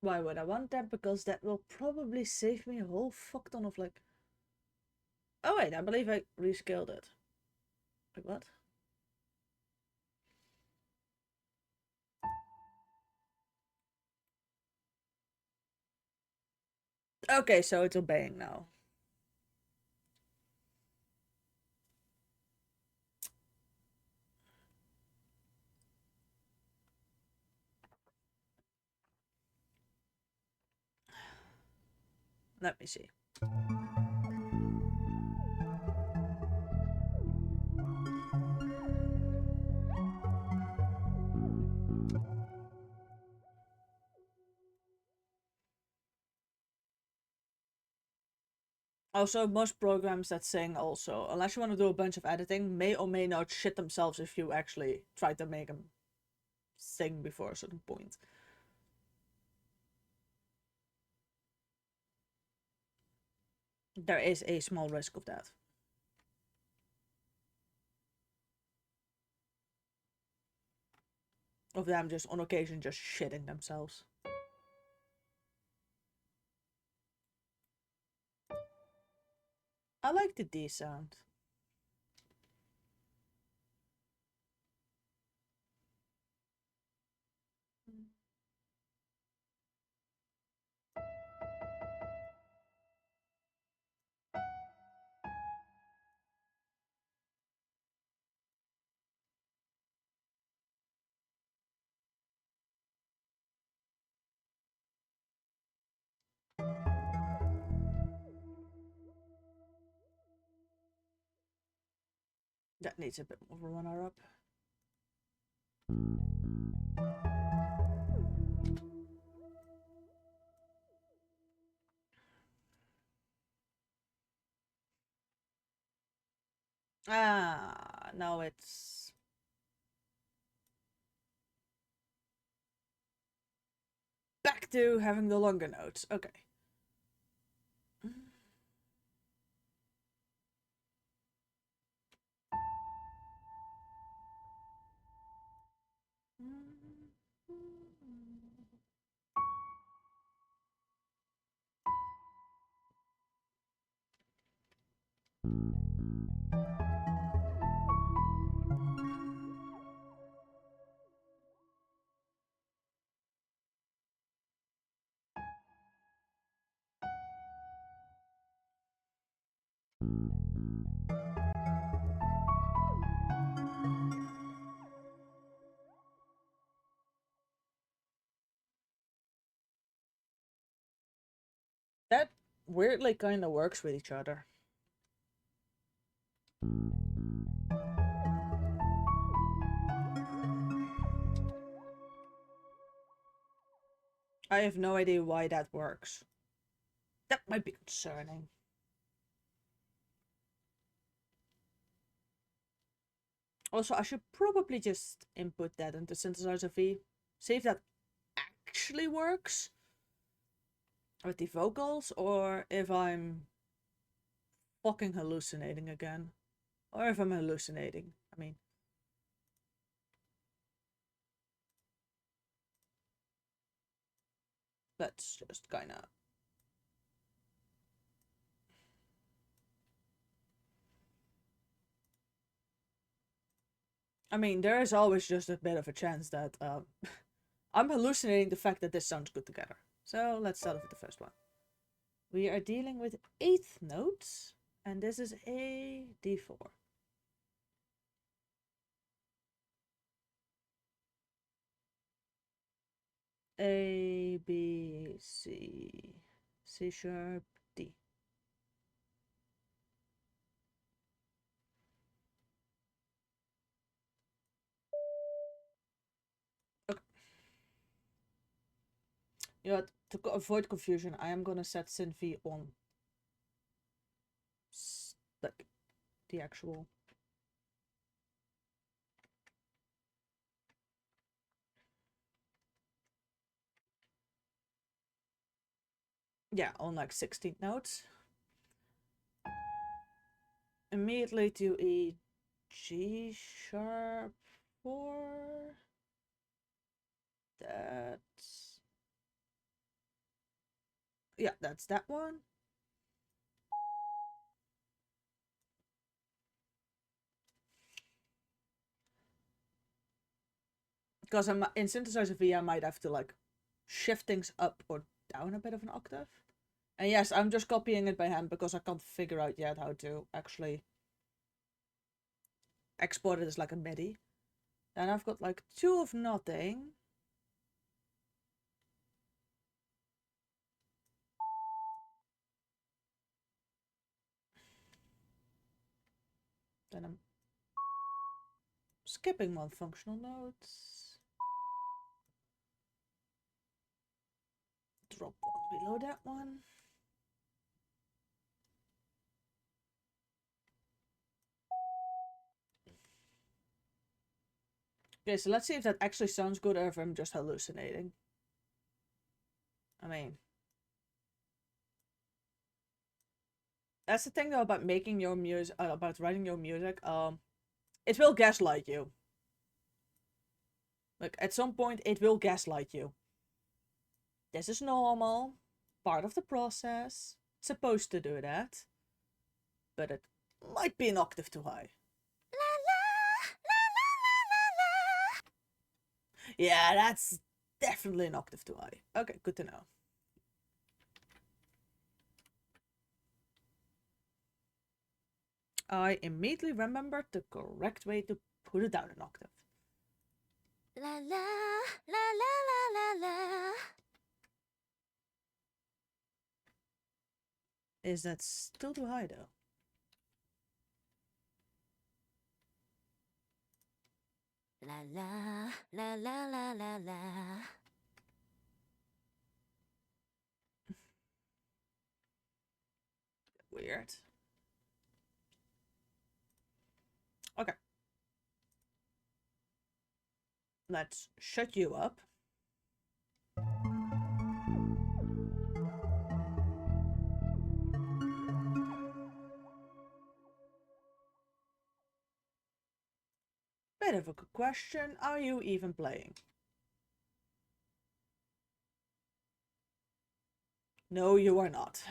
Why would I want that? Because that will probably save me a whole fuck ton of like... Oh wait, I believe I rescaled it. Like what? Okay, so it's obeying now. Let me see. Also, most programs that sing also, unless you want to do a bunch of editing, may or may not shit themselves if you actually try to make them sing before a certain point. There is a small risk of that. Of them just on occasion just shitting themselves. like the D sound. That needs a bit more of a runner up. Ah, now it's... back to having the longer notes. Okay. That weirdly kind of works with each other. I have no idea why that works. That might be concerning. Also, I should probably just input that into Synthesizer V. See if that actually works with the vocals, or if I'm fucking hallucinating again. Or if I'm hallucinating, I mean. Let's just kinda... I mean, there is always just a bit of a chance that I'm hallucinating the fact that this sounds good together. So let's start with the first one. We are dealing with 8th notes, and this is a D4. A, B, C, C sharp, D. Okay. You know what? To avoid confusion, I am gonna set Synth V on like the actual. Yeah, on like 16 notes. Immediately to a G sharp 4. That's... yeah, that's that one. Because I'm in Synthesizer V, I might have to like shift things up or down a bit of an octave. And yes, I'm just copying it by hand because I can't figure out yet how to actually export it as like a MIDI. Then I've got like 2 of nothing. Then I'm skipping 1 functional notes. Drop 1 below that one. Okay, so let's see if that actually sounds good or if I'm just hallucinating. I mean, that's the thing though about making your music, about writing your music. It will gaslight you. Like at some point, it will gaslight you. This is normal, part of the process. It's supposed to do that. but it might be an octave too high. La la la la la la. Yeah, that's definitely an octave too high. Okay, good to know. I immediately remembered the correct way to put it down an octave. La la la la la la la. Is that still too high though? La la la la la la la. Weird. Okay. Let's shut you up. Bit of a good question. Are you even playing? No, you are not.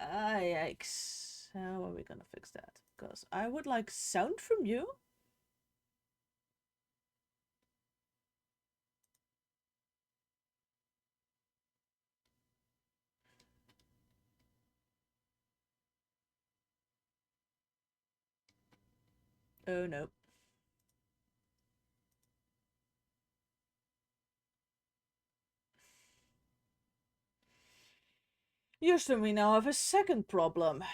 Yikes. How are we gonna fix that? Because I would like sound from you. Oh no. Houston, we now have a second problem.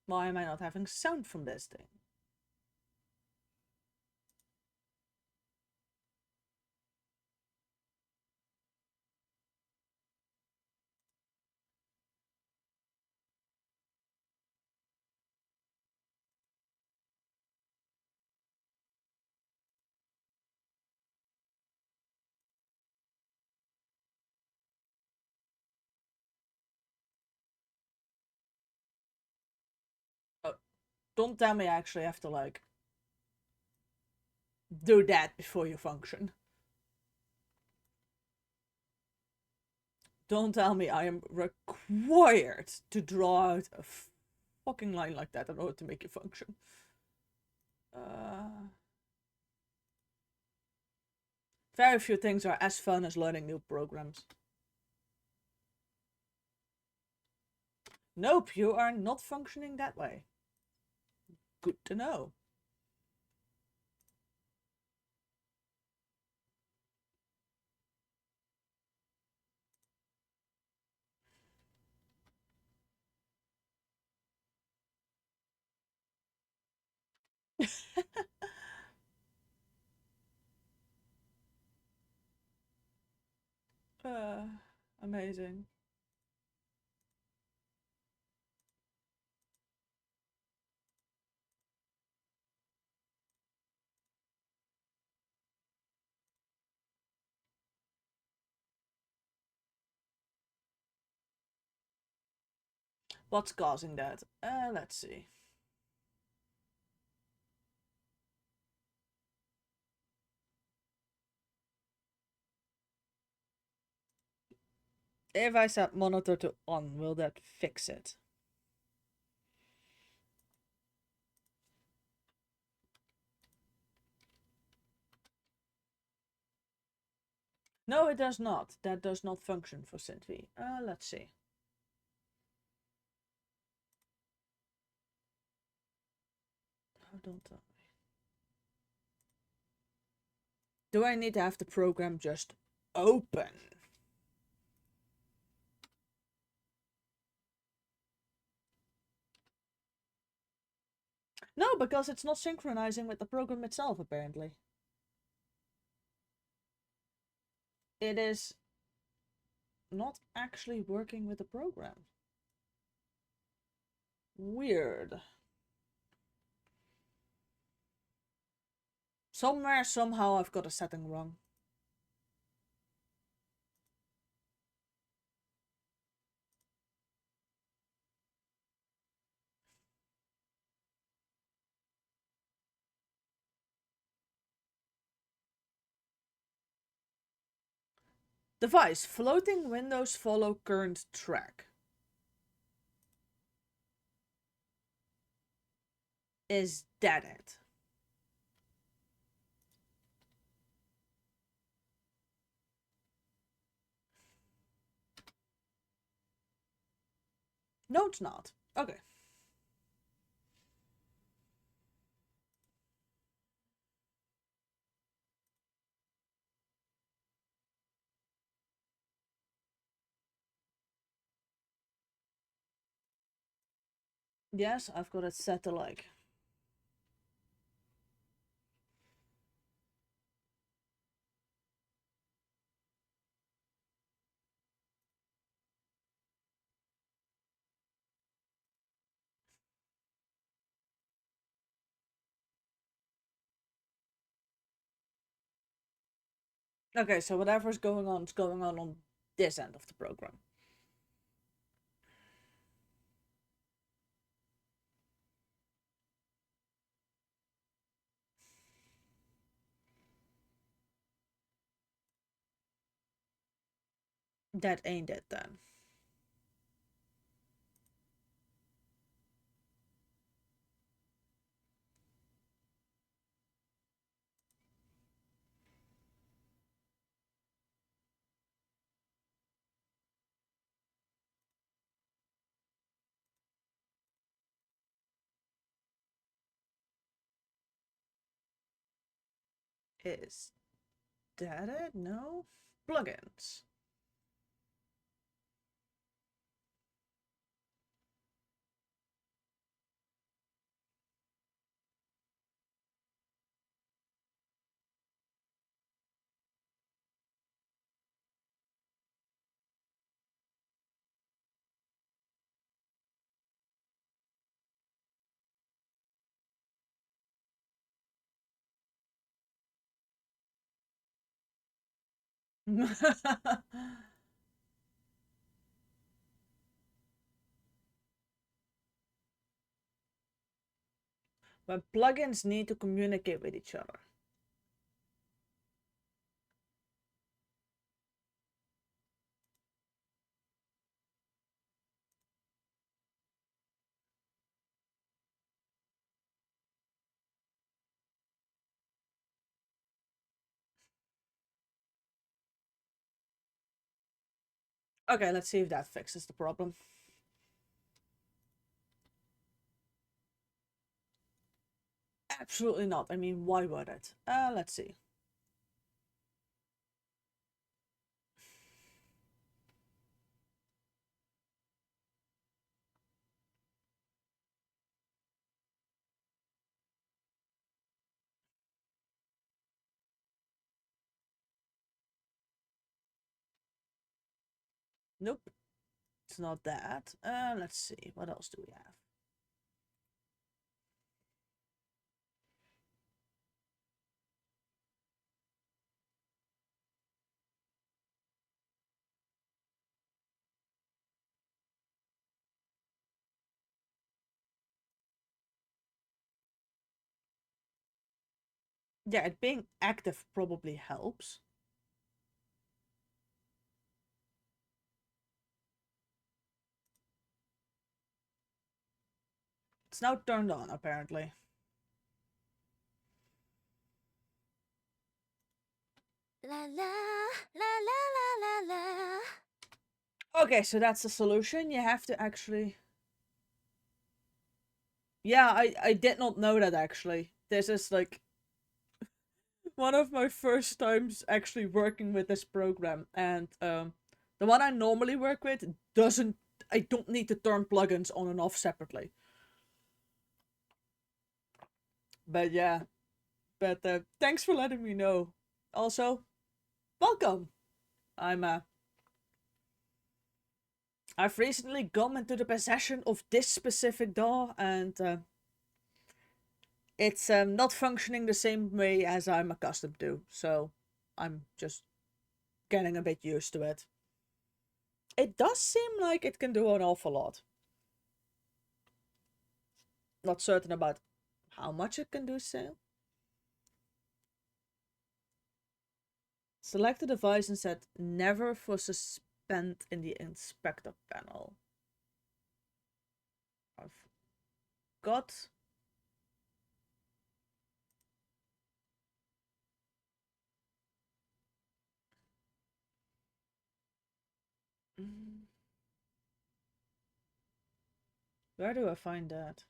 Why am I not having sound from this thing? Oh, don't tell me I actually have to like do that before you function. Don't tell me I am required to draw out a fucking line like that in order to make you function. Very few things are as fun as learning new programs. Nope, you are not functioning that way. Good to know. Amazing. What's causing that? Let's see. If I set monitor to on, will that fix it? No, it does not. That does not function for SynthV. Let's see. Oh, don't tell me. Do I need to have the program just open? No, because it's not synchronizing with the program itself, apparently. It is not actually working with the program. Weird. Somewhere, somehow, I've got a setting wrong. Device. Floating windows follow current track. Is that it? No, it's not. Okay. Yes, I've got it set to like. Okay, so whatever's going on is going on this end of the program. That ain't it then. Is that it? No? Plugins. When plugins need to communicate with each other. Okay, let's see if that fixes the problem. Absolutely not. I mean, why would it? Let's see. Nope. It's not that. Let's see. What else do we have? Yeah, it being active probably helps. It's now turned on, apparently. La la la la la la la. Okay, so that's the solution. You have to actually... Yeah, I did not know that, actually. This is, like, one of my first times actually working with this program. And, the one I normally work with doesn't... I don't need to turn plugins on and off separately. But yeah. But, thanks for letting me know. Also, welcome! I've recently come into the possession of this specific DAW, and it's not functioning the same way as I'm accustomed to, so I'm just getting a bit used to it. It does seem like it can do an awful lot. Not certain about how much it can do still. Select the device and set never for suspend in the inspector panel. I've got where do I find that?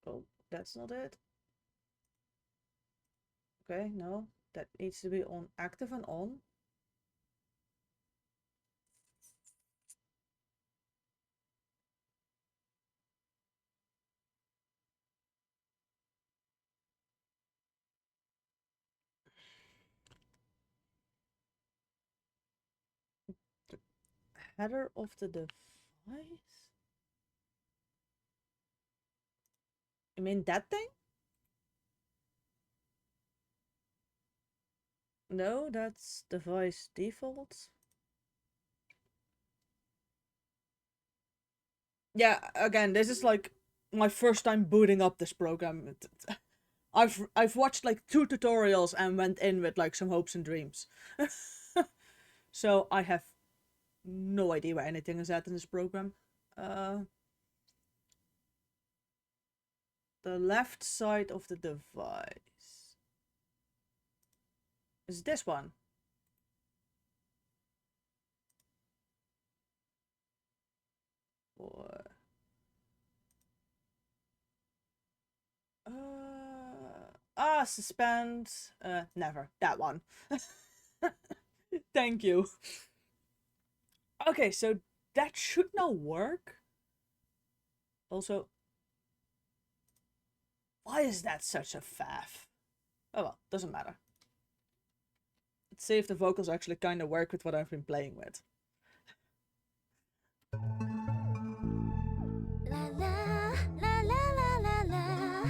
Oh, that's not it. Okay, no. That needs to be on active and on. The header of the device? You mean that thing? No, that's device defaults. Yeah, again, this is like my first time booting up this program. I've watched like 2 tutorials and went in with like some hopes and dreams. So I have no idea where anything is at in this program. The left side of the device is this one. Or suspend. Never. That one. Thank you. Okay, so that should now work. Also, why is that such a faff? Oh well, doesn't matter. Let's see if the vocals actually kind of work with what I've been playing with. La la la la la la.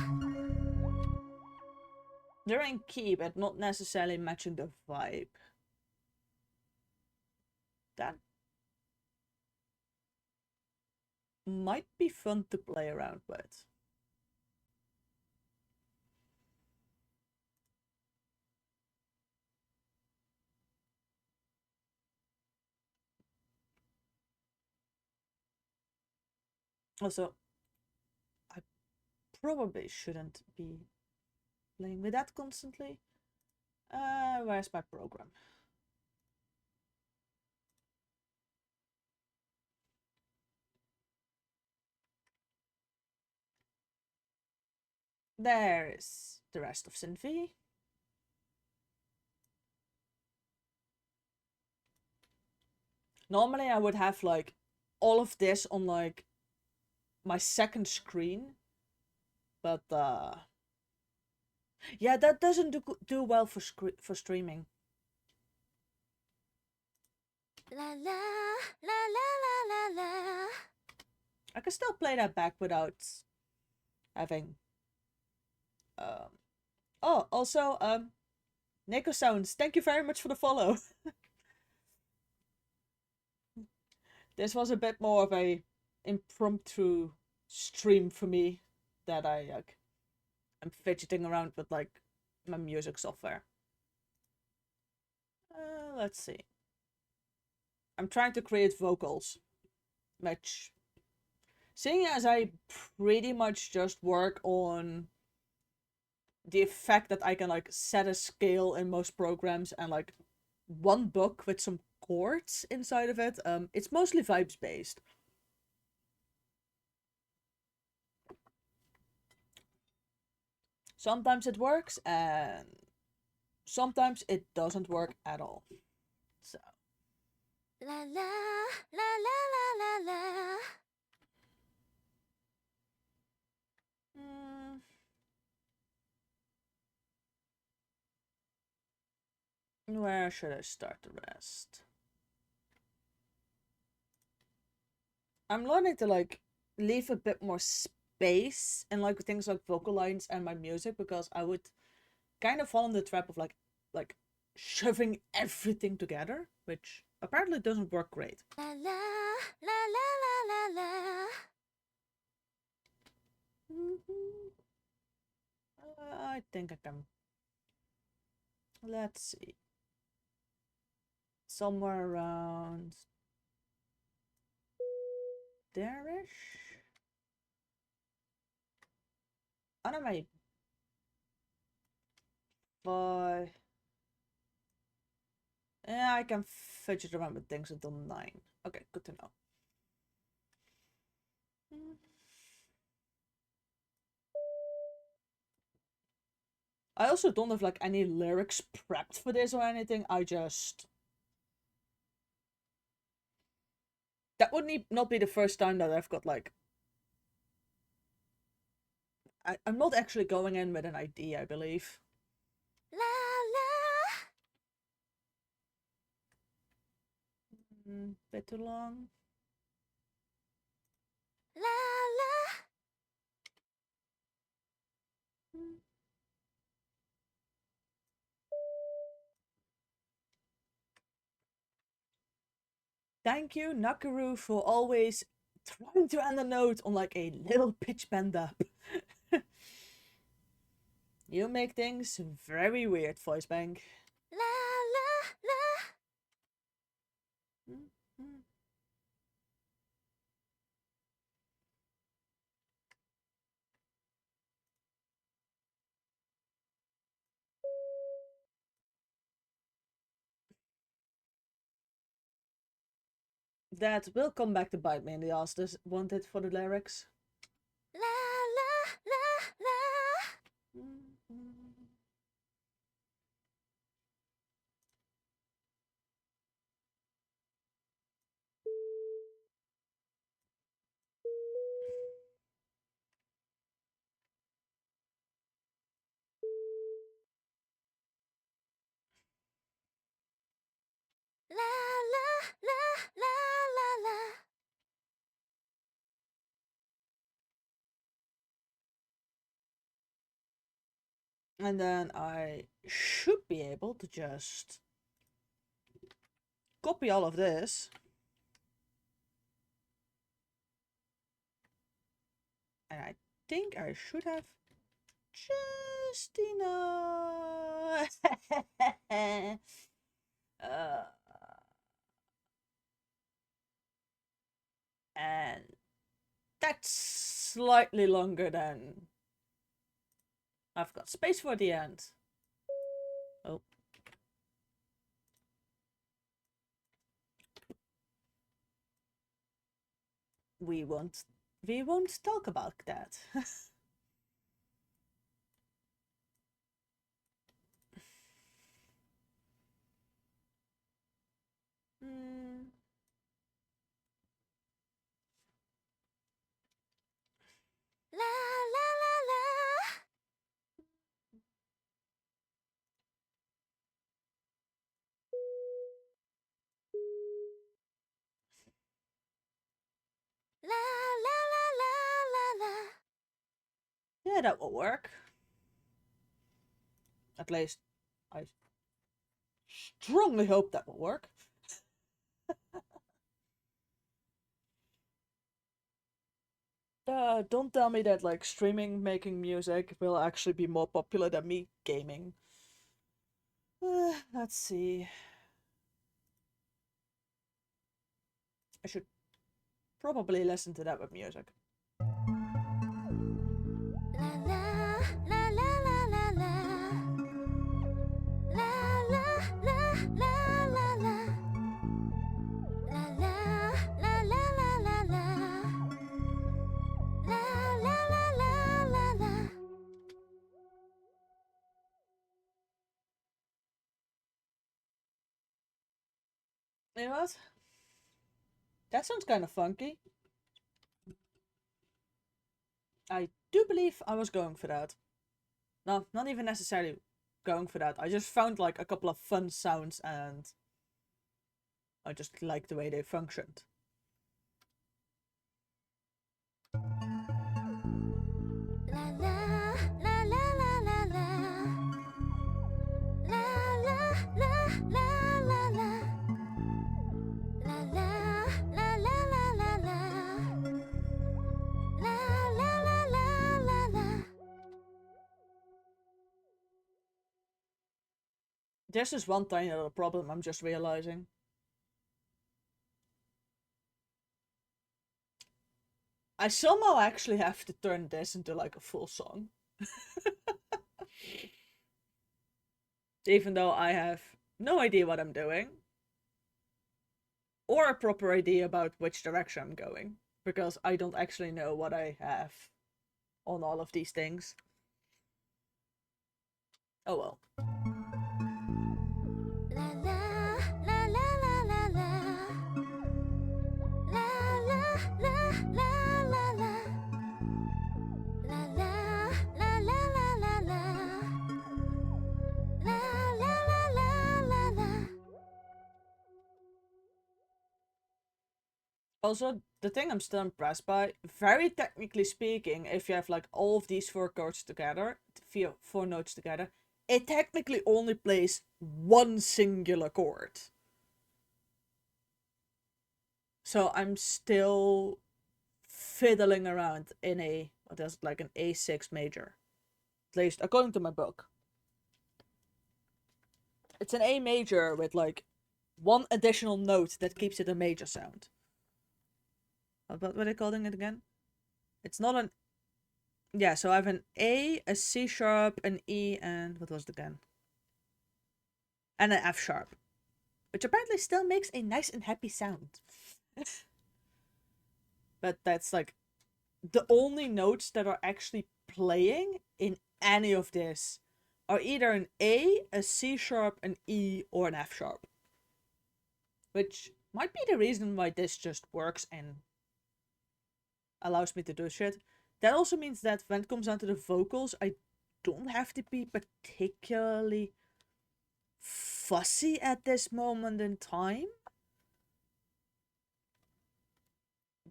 They're in key, but not necessarily matching the vibe. That might be fun to play around with. Also, I probably shouldn't be playing with that constantly. Where's my program? There is the rest of SynthV. Normally I would have like all of this on like my second screen, but yeah, that doesn't do well for streaming. La la la la la la la. I can still play that back without having oh, also Nico Sounds, thank you very much for the follow. This was a bit more of a impromptu stream for me that I'm fidgeting around with like my music software. Let's see. I'm trying to create vocals, which, seeing as I pretty much just work on the effect that I can like set a scale in most programs and like one book with some chords inside of it, it's mostly vibes based. Sometimes it works and sometimes it doesn't work at all. So La la la la la la la. Where should I start the rest? I'm learning to like leave a bit more space in like things like vocal lines and my music, because I would kind of fall in the trap of like shoving everything together, which apparently doesn't work great. La la la la la la la. I think I can. Let's see. Somewhere around there-ish. I don't know, maybe 5. Yeah, I can fidget around with things until 9. Okay, good to know. I also don't have like any lyrics prepped for this or anything. I just... That would not be the first time that I've got like... I'm not actually going in with an idea, I believe. La la. Bit too long. La la. Thank you, Nakaru, for always trying to end a note on like a little pitch bend up. You make things very weird, voice bank. La la la. That will come back to bite me in the ass, this won't it, for the lyrics? La la la la. La la la la la la. And then I should be able to just copy all of this. And I think I should have just enough. And that's slightly longer than I've got space for the end. Oh. We won't talk about that. La la la la. La la la la la la. Yeah, that will work. At least I strongly hope that will work. Don't tell me that like streaming making music will actually be more popular than me gaming. Let's see. I should probably listen to that with music. La la la la la la la. La la la la la la. La la la la la la la. La la la la la la. You know what? That sounds kind of funky. I do believe I was going for that. No, not even necessarily going for that. I just found like a couple of fun sounds and I just liked the way they functioned. La la la la la la la. La la la la la la. La la la la la la la. La la la la There's just one tiny little problem I'm just realizing. I somehow actually have to turn this into like a full song. Even though I have no idea what I'm doing. Or a proper idea about which direction I'm going. Because I don't actually know what I have on all of these things. Oh well. La la la la la la la. La la la la la la. La la la la la la la. La la la la la la. Also, the thing I'm still impressed by, very technically speaking, if you have like all of these four chords together, four notes together, it technically only plays one singular chord. So I'm still fiddling around in a, what is it, like an A6 major. At least according to my book. It's an A major with like one additional note that keeps it a major sound. What were they calling it again? It's not an... Yeah, so I have an A, a C sharp, an E, and what was it again? And an F sharp. Which apparently still makes a nice and happy sound. But that's like the only notes that are actually playing in any of this are either an A C sharp, an E, or an F sharp. Which might be the reason why this just works and allows me to do shit. That also means that when it comes down to the vocals, I don't have to be particularly fussy at this moment in time.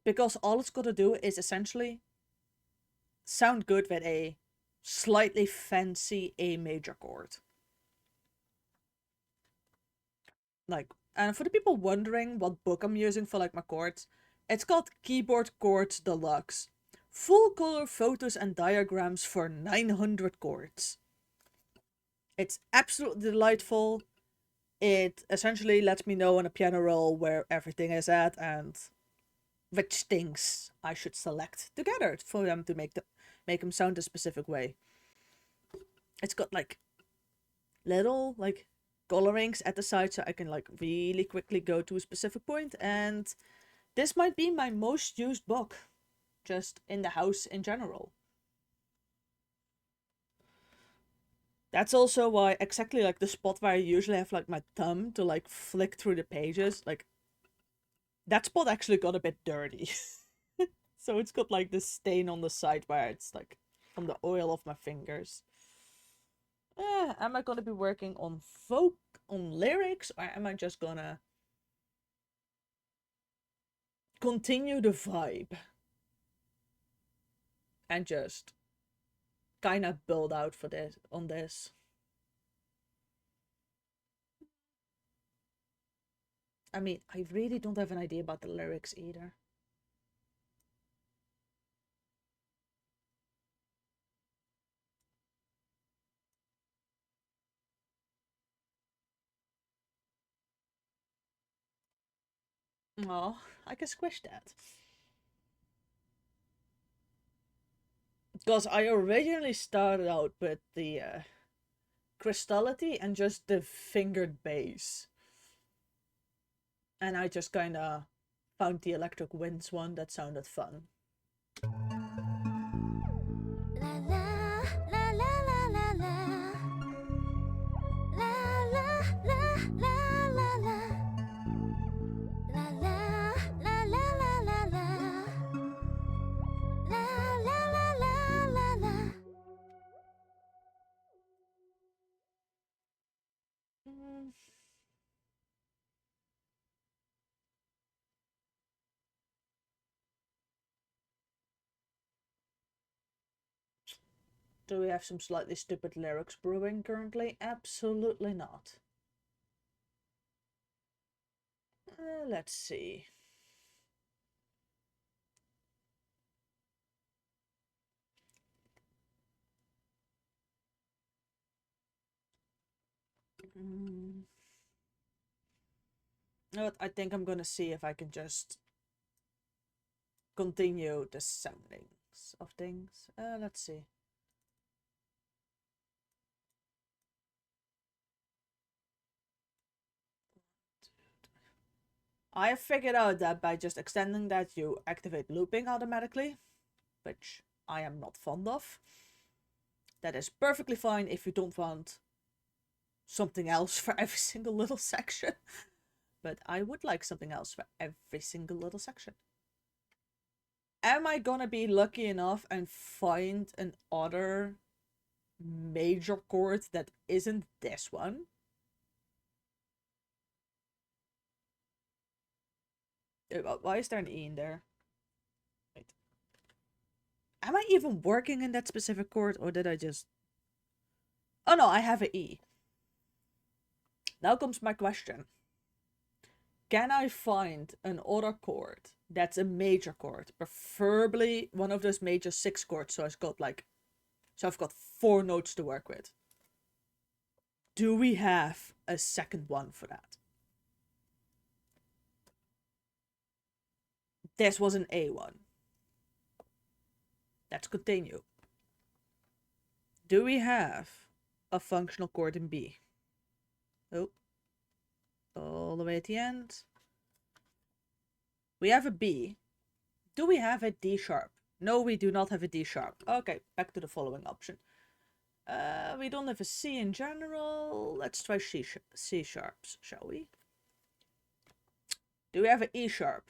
Because all it's got to do is essentially sound good with a slightly fancy A major chord. Like, and for the people wondering what book I'm using for like my chords, it's called Keyboard Chords Deluxe. Full color photos and diagrams for 900 chords. It's absolutely delightful. It essentially lets me know on a piano roll where everything is at and which things I should select together for them to make them sound a specific way. It's got like little like colorings at the side so I can like really quickly go to a specific point, and this might be my most used book just in the house in general. That's also why exactly like the spot where I usually have like my thumb to like flick through the pages, like that spot actually got a bit dirty. So it's got like this stain on the side where it's like from the oil of my fingers. Am I gonna be working on lyrics, or am I just gonna continue the vibe and just kind of build out for this on this? I mean, I really don't have an idea about the lyrics either. Oh, I can squish that. Because I originally started out with the crystality and just the fingered bass. And I just kind of found the electric winds one that sounded fun. La la la la la la la. La la la la la la. La la la la la la la. La la la la la la. Mm. Do we have some slightly stupid lyrics brewing currently? Absolutely not. Let's see. You know what? I think I'm gonna see if I can just continue the soundings of things. Let's see. I have figured out that by just extending that, you activate looping automatically, which I am not fond of. That is perfectly fine if you don't want something else for every single little section. But I would like something else for every single little section. Am I gonna be lucky enough and find an other major chord that isn't this one? Why is there an E in there? Wait. Am I even working in that specific chord, or did I just... Oh no, I have an E. Now comes my question. Can I find an other chord that's a major chord? Preferably one of those major 6 chords, so I've got 4 notes to work with. Do we have a second one for that? This was an A1. Let's continue. Do we have a functional chord in B? Oh. All the way at the end. We have a B. Do we have a D sharp? No, we do not have a D sharp. Okay, back to the following option. We don't have a C in general. Let's try C sharps, shall we? Do we have an E sharp?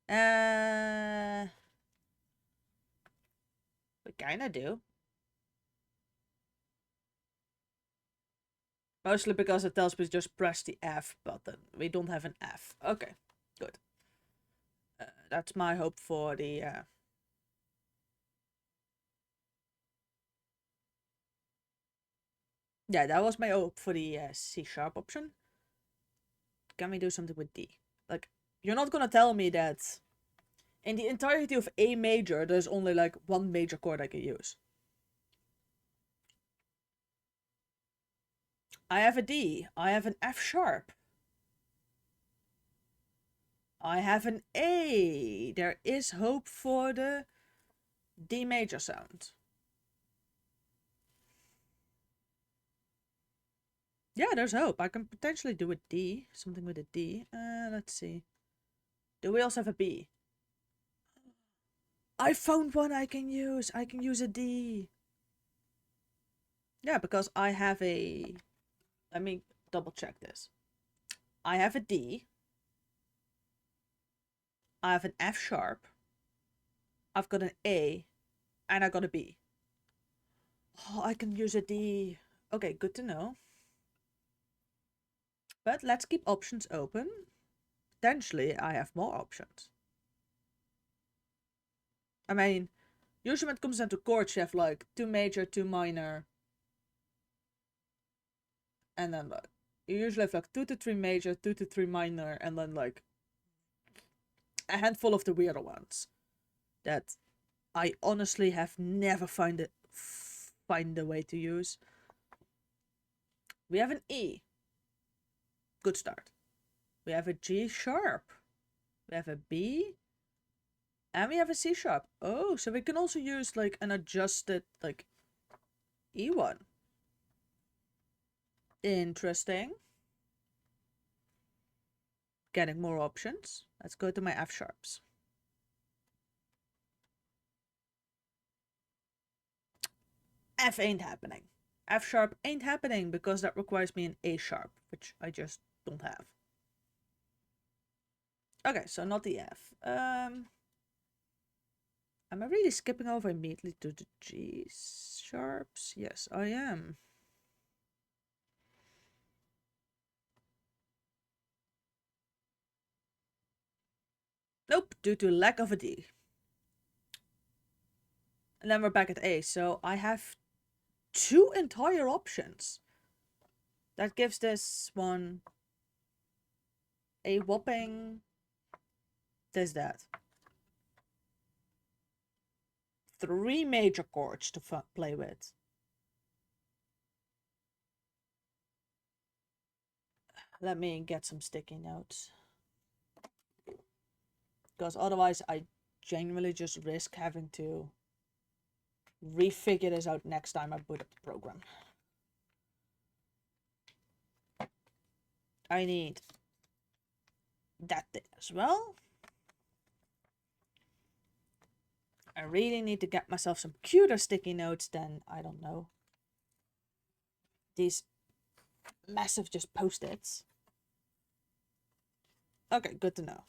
We kinda do. Mostly because it tells me to just press the F button. We don't have an F. Okay, good. That's my hope for the... Yeah, that was my hope for the C sharp option. Can we do something with D? Like, you're not gonna tell me that in the entirety of A major, there's only like one major chord I can use. I have a D. I have an F sharp. I have an A. There is hope for the D major sound. Yeah, there's hope. I can potentially do a D. Something with a D. Let's see. Do we also have a B? I found one I can use. I can use a D. Yeah, because I have a... Let me double check this. I have a D. I have an F sharp. I've got an A. And I got a B. Oh, I can use a D. Okay, good to know. But let's keep options open. Potentially, I have more options. I mean, usually when it comes down to chords, you have like 2 major, 2 minor. And then like, you usually have like 2 to 3 major, 2 to 3 minor, and then like a handful of the weirder ones that I honestly have never find a way to use. We have an E. Good start. We have a G sharp. We have a B. And we have a C sharp. Oh, so we can also use like an adjusted like E1. Interesting. Getting more options. Let's go to my F sharps. F ain't happening. F sharp ain't happening because that requires me an A sharp, which I just don't have. Okay, so not the F. Am I really skipping over immediately to the G sharps? Yes, I am. Nope, due to lack of a D. And then we're back at A, so I have 2 entire options. That gives this one a whopping... There's that. 3 major chords to play with. Let me get some sticky notes. Because otherwise I genuinely just risk having to refigure this out next time I boot up the program. I need that thing as well. I really need to get myself some cuter sticky notes than, I don't know, these massive just post-its. Okay, good to know.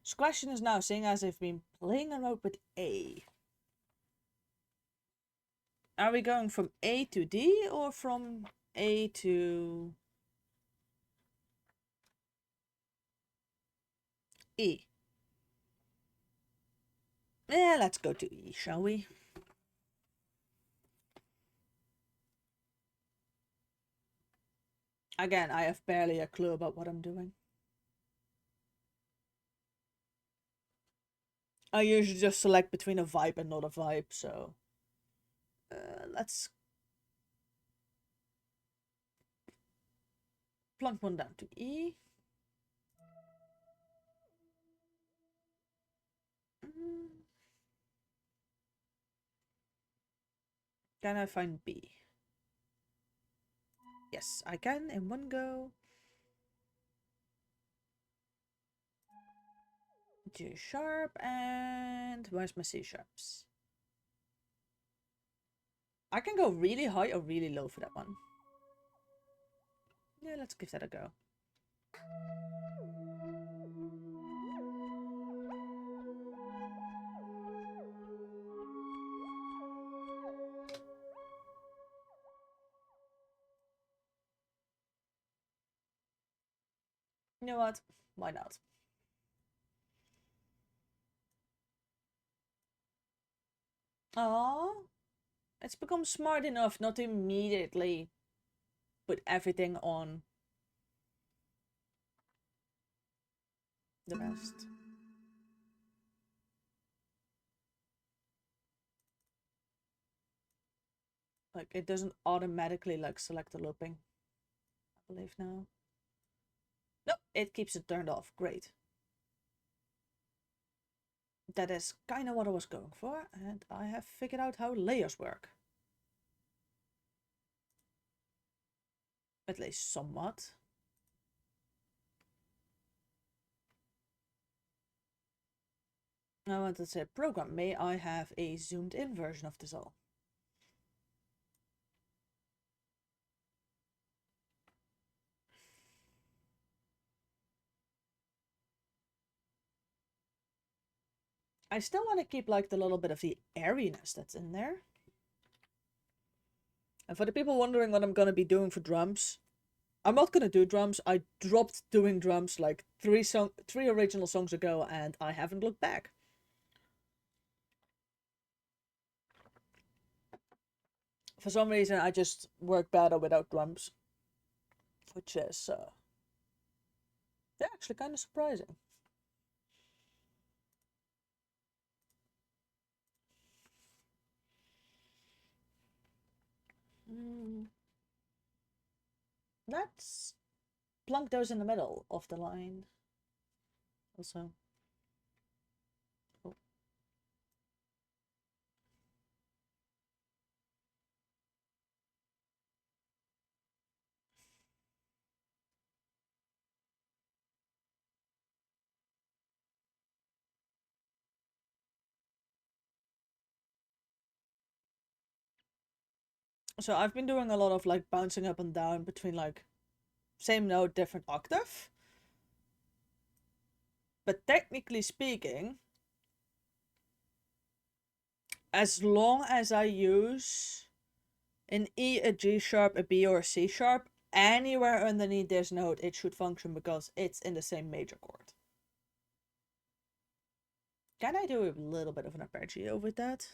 This question is now seeing as I've been playing around with A. Are we going from A to D or from A to E? Yeah, let's go to E, shall we? Again, I have barely a clue about what I'm doing. I usually just select between a vibe and not a vibe, so let's plunk one down to E. Can I find B? Yes, I can in one go. G sharp, and where's my C sharps? I can go really high or really low for that one. Yeah, let's give that a go. You know what? Why not? Oh, it's become smart enough not to immediately put everything on the rest. Like, it doesn't automatically, like, select the looping. I believe now. No, it keeps it turned off. Great. That is kind of what I was going for, and I have figured out how layers work. At least somewhat. I want to say, program, may I have a zoomed in version of this all? I still want to keep like the little bit of the airiness that's in there. And for the people wondering what I'm going to be doing for drums, I'm not going to do drums. I dropped doing drums like three original songs ago, and I haven't looked back. For some reason, I just work better without drums. Which is, yeah, actually kind of surprising. Let's plunk those in the middle of the line. Also. Oh. So I've been doing a lot of like bouncing up and down between like same note, different octave. But technically speaking, as long as I use an E, a G sharp, a B, or a C sharp, anywhere underneath this note, it should function because it's in the same major chord. Can I do a little bit of an arpeggio with that?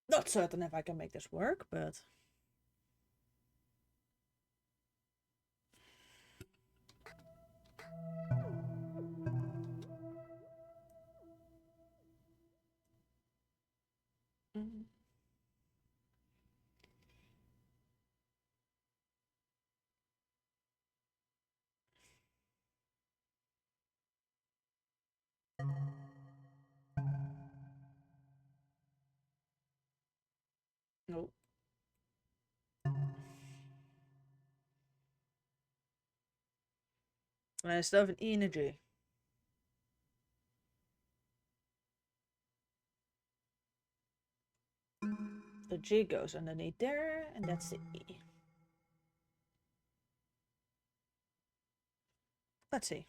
Not certain if I can make this work, but Nope. And I still have an E and a G. The G goes underneath there, and that's the E. Let's see.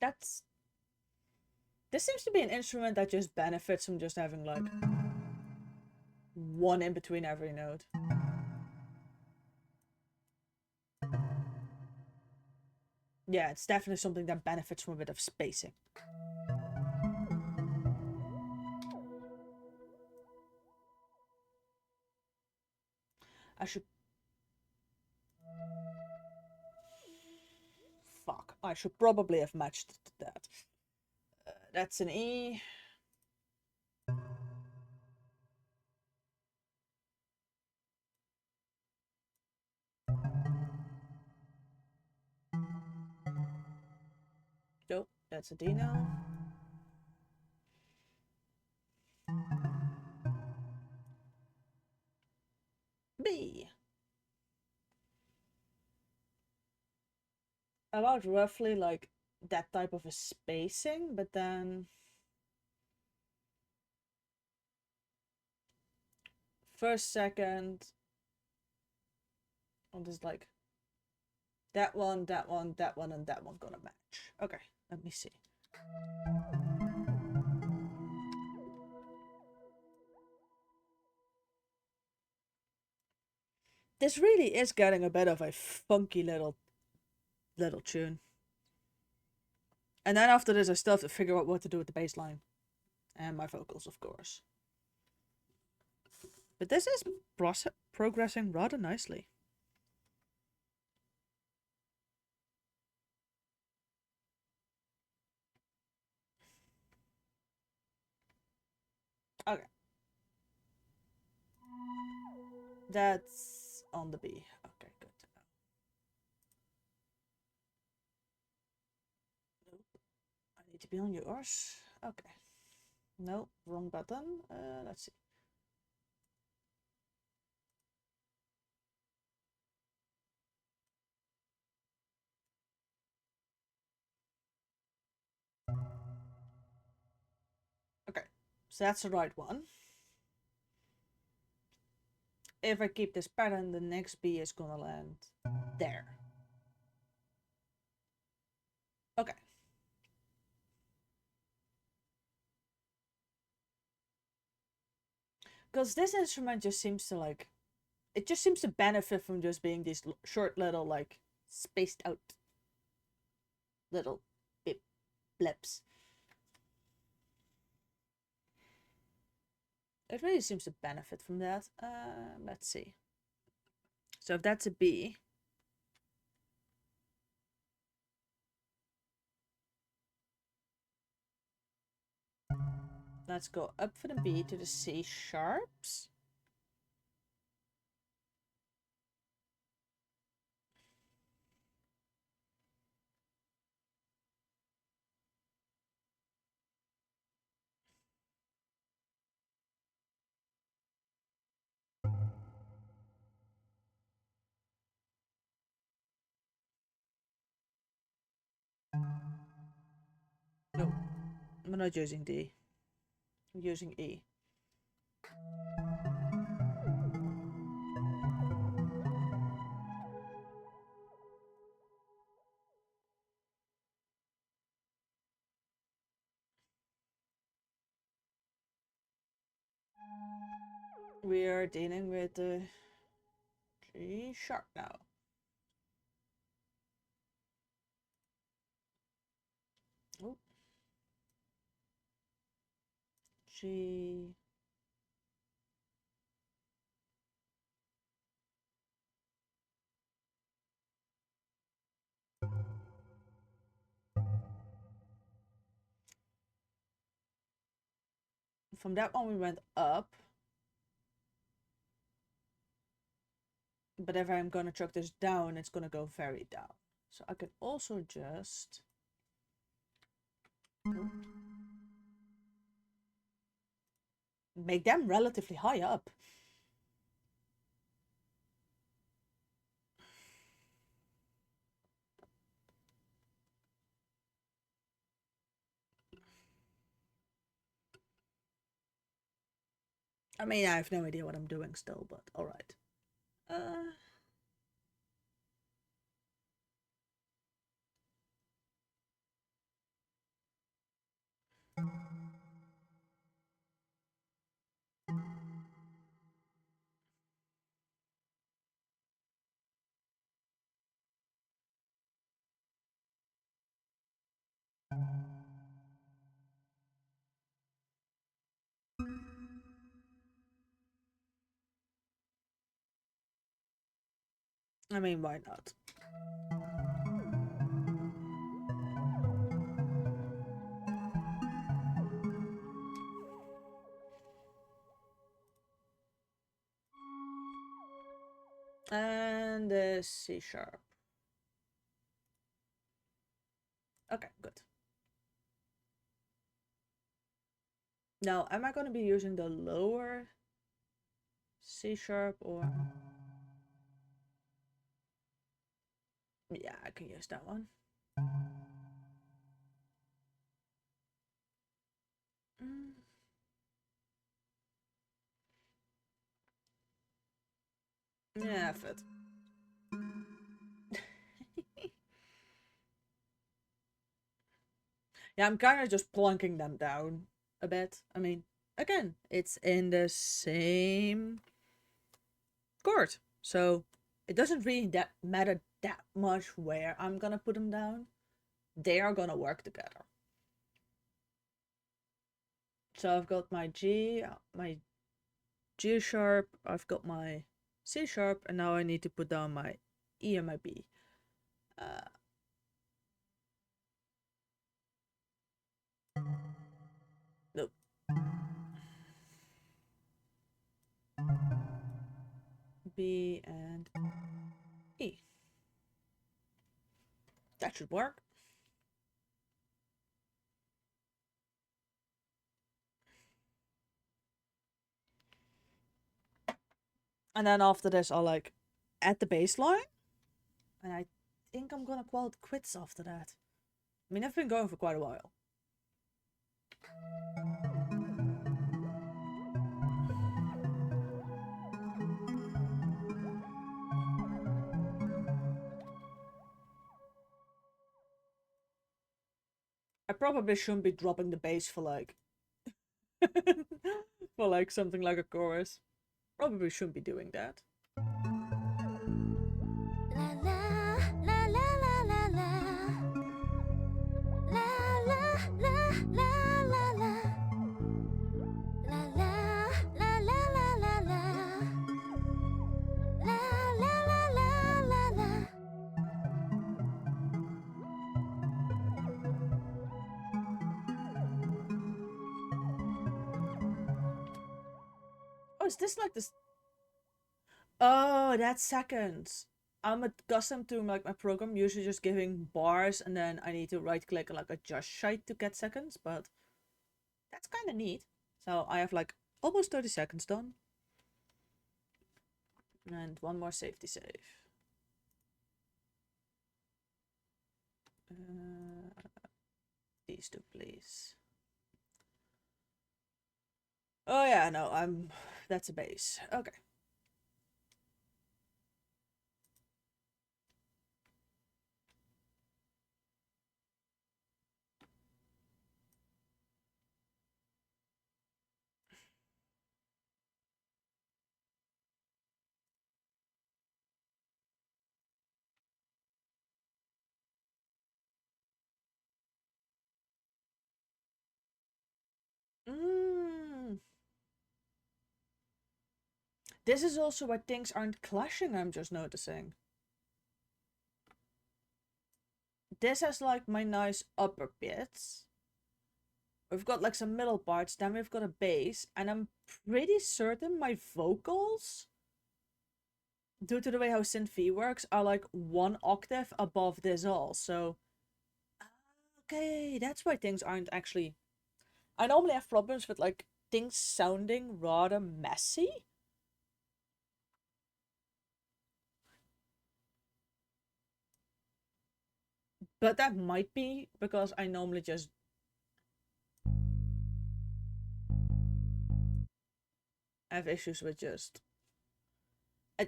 That's... This seems to be an instrument that just benefits from just having, like, one in between every note. Yeah, it's definitely something that benefits from a bit of spacing. I should... Fuck. I should probably have matched that. That's an E. Nope, that's a D now. B. About roughly like that type of a spacing, but then first, second, on this like that one, that one, that one, and that one gonna match. Okay, let me see. This really is getting a bit of a funky little tune. And then after this, I still have to figure out what to do with the bass line. And my vocals, of course. But this is progressing rather nicely. Okay. That's on the B. Okay, good. Nope. I need to be on yours. Okay. No, wrong button. Let's see. Okay, so that's the right one. If I keep this pattern, the next B is gonna land there. Okay. Because this instrument just seems to like, it just seems to benefit from just being these short little like spaced out little blips. It really seems to benefit from that. Let's see. So if that's a B, let's go up for the B to the C sharps. No, I'm not using D. I'm using E. We are dealing with the G sharp now. Oh. G. From that one we went up. But if I'm gonna chuck this down, it's gonna go very down. So I can also just Make them relatively high up. I mean, I have no idea what I'm doing still, but alright. I mean, why not? And the C sharp. Okay, good. Now, am I going to be using the lower C sharp or... Yeah, I can use that one. Yeah, fit. Yeah, I'm kind of just plunking them down a bit. I mean, again, it's in the same chord. So it doesn't really matter that much where I'm gonna put them down. They are gonna work together. So I've got my G sharp, I've got my C sharp, and now I need to put down my E and my B. Nope. B and E. That should work. And then after this, I'll like add the bass line. And I think I'm gonna call it quits after that. I mean, I've been going for quite a while. I probably shouldn't be dropping the bass for like for like something like a chorus. Probably shouldn't be doing that. La la la la la la la. La la la la la la. La la la la la la la. La la la la la la. Oh, is this like this? Oh, that's seconds. I'm accustomed to like my program usually just giving bars and then I need to right click and like adjust shite to get seconds, but that's kind of neat. So I have like almost 30 seconds done. And one more safety save. These two, please. Oh yeah, no, that's a bass. Okay. This is also why things aren't clashing, I'm just noticing. This has like my nice upper bits. We've got like some middle parts, then we've got a bass, and I'm pretty certain my vocals, due to the way how Synth V works, are like one octave above this all, so... Okay, that's why things aren't actually... I normally have problems with, like, things sounding rather messy. But that might be because I normally just... have issues with just...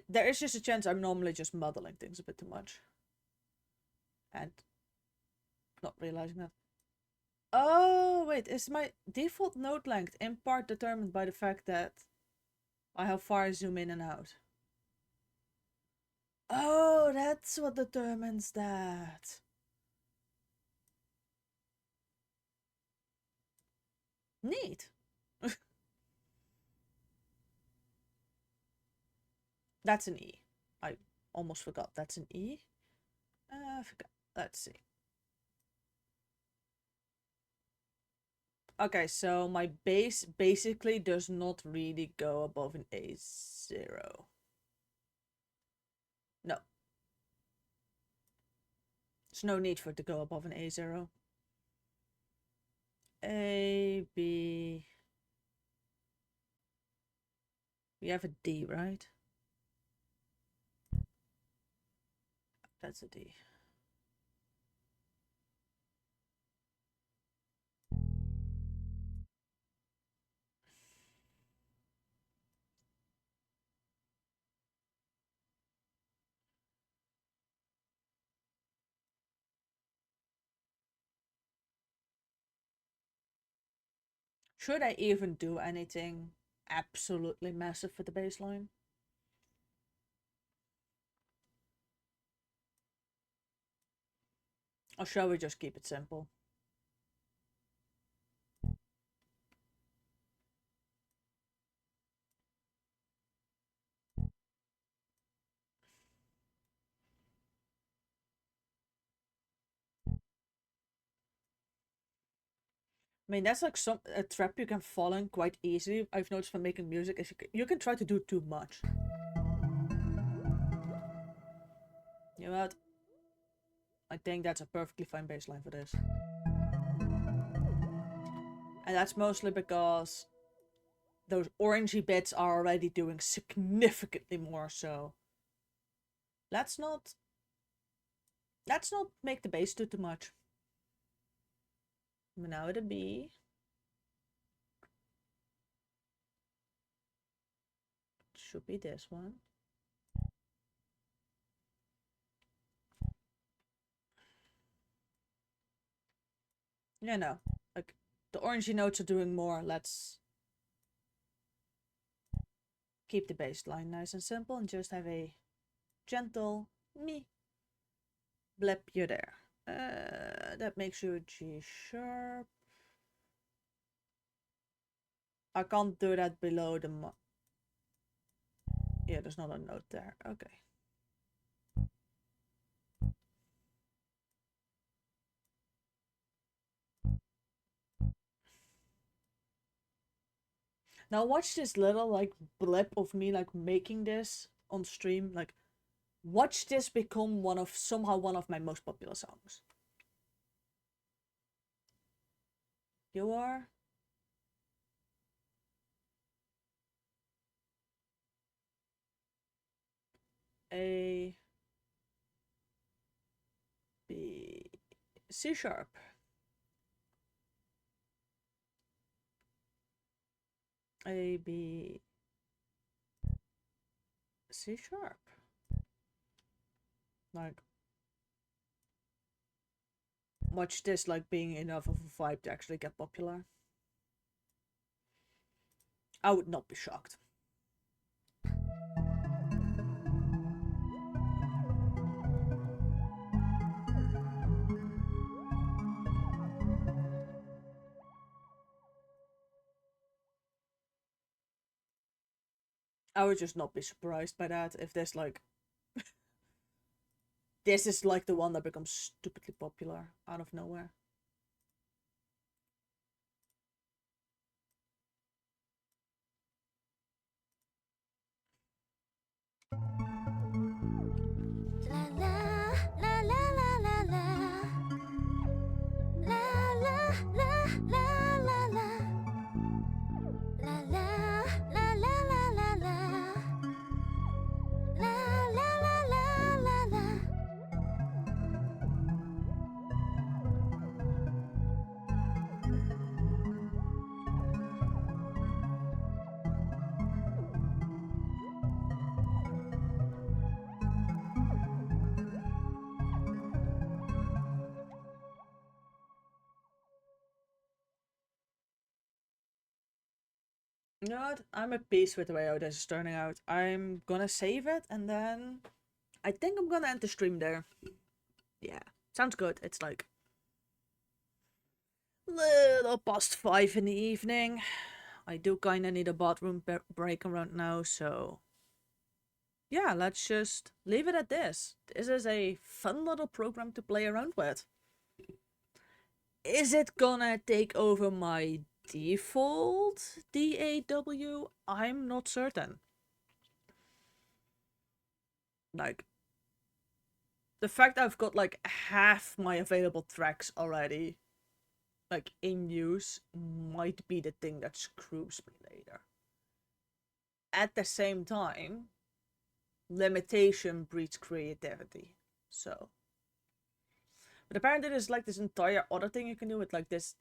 there is just a chance I'm normally just muddling things a bit too much. And not realizing that. Oh, wait, is my default note length in part determined by the fact that by how far I zoom in and out? Oh, that's what determines that. Neat. That's an E. I almost forgot that's an E. I forgot. Let's see. Okay, so my base basically does not really go above an A0. No. There's no need for it to go above an A0. A, B... We have a D, right? That's a D. Should I even do anything absolutely massive for the baseline? Or shall we just keep it simple? I mean, that's like a trap you can fall in quite easily. I've noticed when making music is you can try to do too much. You know what? I think that's a perfectly fine baseline for this. And that's mostly because those orangey bits are already doing significantly more, so let's not make the bass do too much. Now it'll be should be this one. Yeah, no. Like the orangey notes are doing more. Let's keep the bass line nice and simple and just have a gentle me blip. You're there. That makes you a G sharp. I can't do that below the yeah, there's not a note there. Okay. Now watch this little like blip of me like making this on stream. Like watch this become somehow one of my most popular songs. You are? A B C sharp. A B C sharp. Like watch this like being enough of a vibe to actually get popular. I would not be shocked. I would just not be surprised by that if there's like this is like the one that becomes stupidly popular out of nowhere. La la la la la la la. La You know what? I'm at peace with the way how this is turning out. I'm gonna save it and then I think I'm gonna end the stream there. Yeah, sounds good. It's like little past 5 in the evening. I do kinda need a bathroom break around now, so yeah, let's just leave it at this. This is a fun little program to play around with. Is it gonna take over my default DAW? I'm not certain. Like, the fact I've got like half my available tracks already like in use might be the thing that screws me later. At the same time, limitation breeds creativity. So, but apparently there's like this entire other thing you can do with like this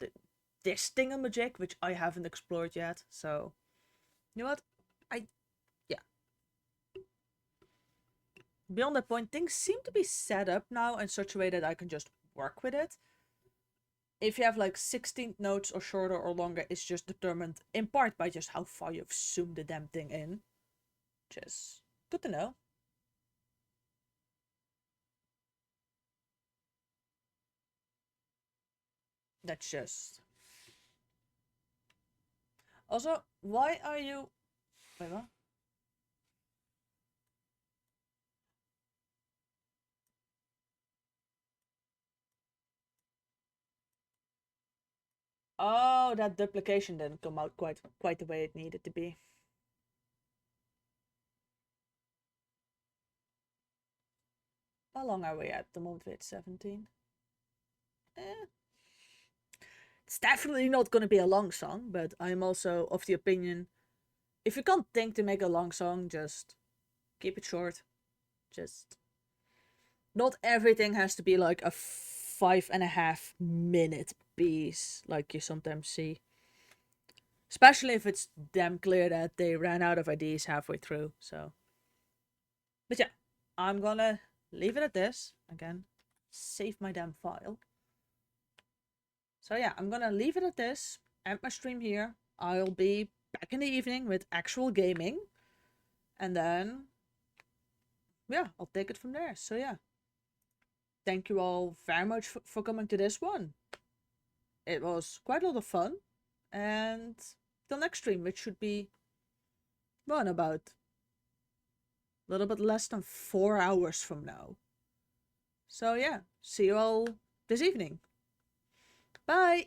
thingamajig, which I haven't explored yet. So, you know what? Yeah. Beyond that point, things seem to be set up now in such a way that I can just work with it. If you have like 16 notes or shorter or longer, it's just determined in part by just how far you've zoomed the damn thing in. Just good to know. That's just... Also, why are you... Wait, what? Oh, that duplication didn't come out quite the way it needed to be. How long are we at the moment? We're at 17. It's definitely not going to be a long song, but I'm also of the opinion, if you can't think to make a long song, just keep it short. Just... Not everything has to be like a 5.5 minute piece like you sometimes see. Especially if it's damn clear that they ran out of ideas halfway through, so. But yeah, I'm gonna leave it at this. Again, save my damn file. So yeah, I'm gonna leave it at this. End my stream here. I'll be back in the evening with actual gaming. And then, yeah, I'll take it from there. So yeah. Thank you all very much for coming to this one. It was quite a lot of fun. And till next stream, which should be, well, about a little bit less than 4 hours from now. So yeah, see you all this evening. Bye!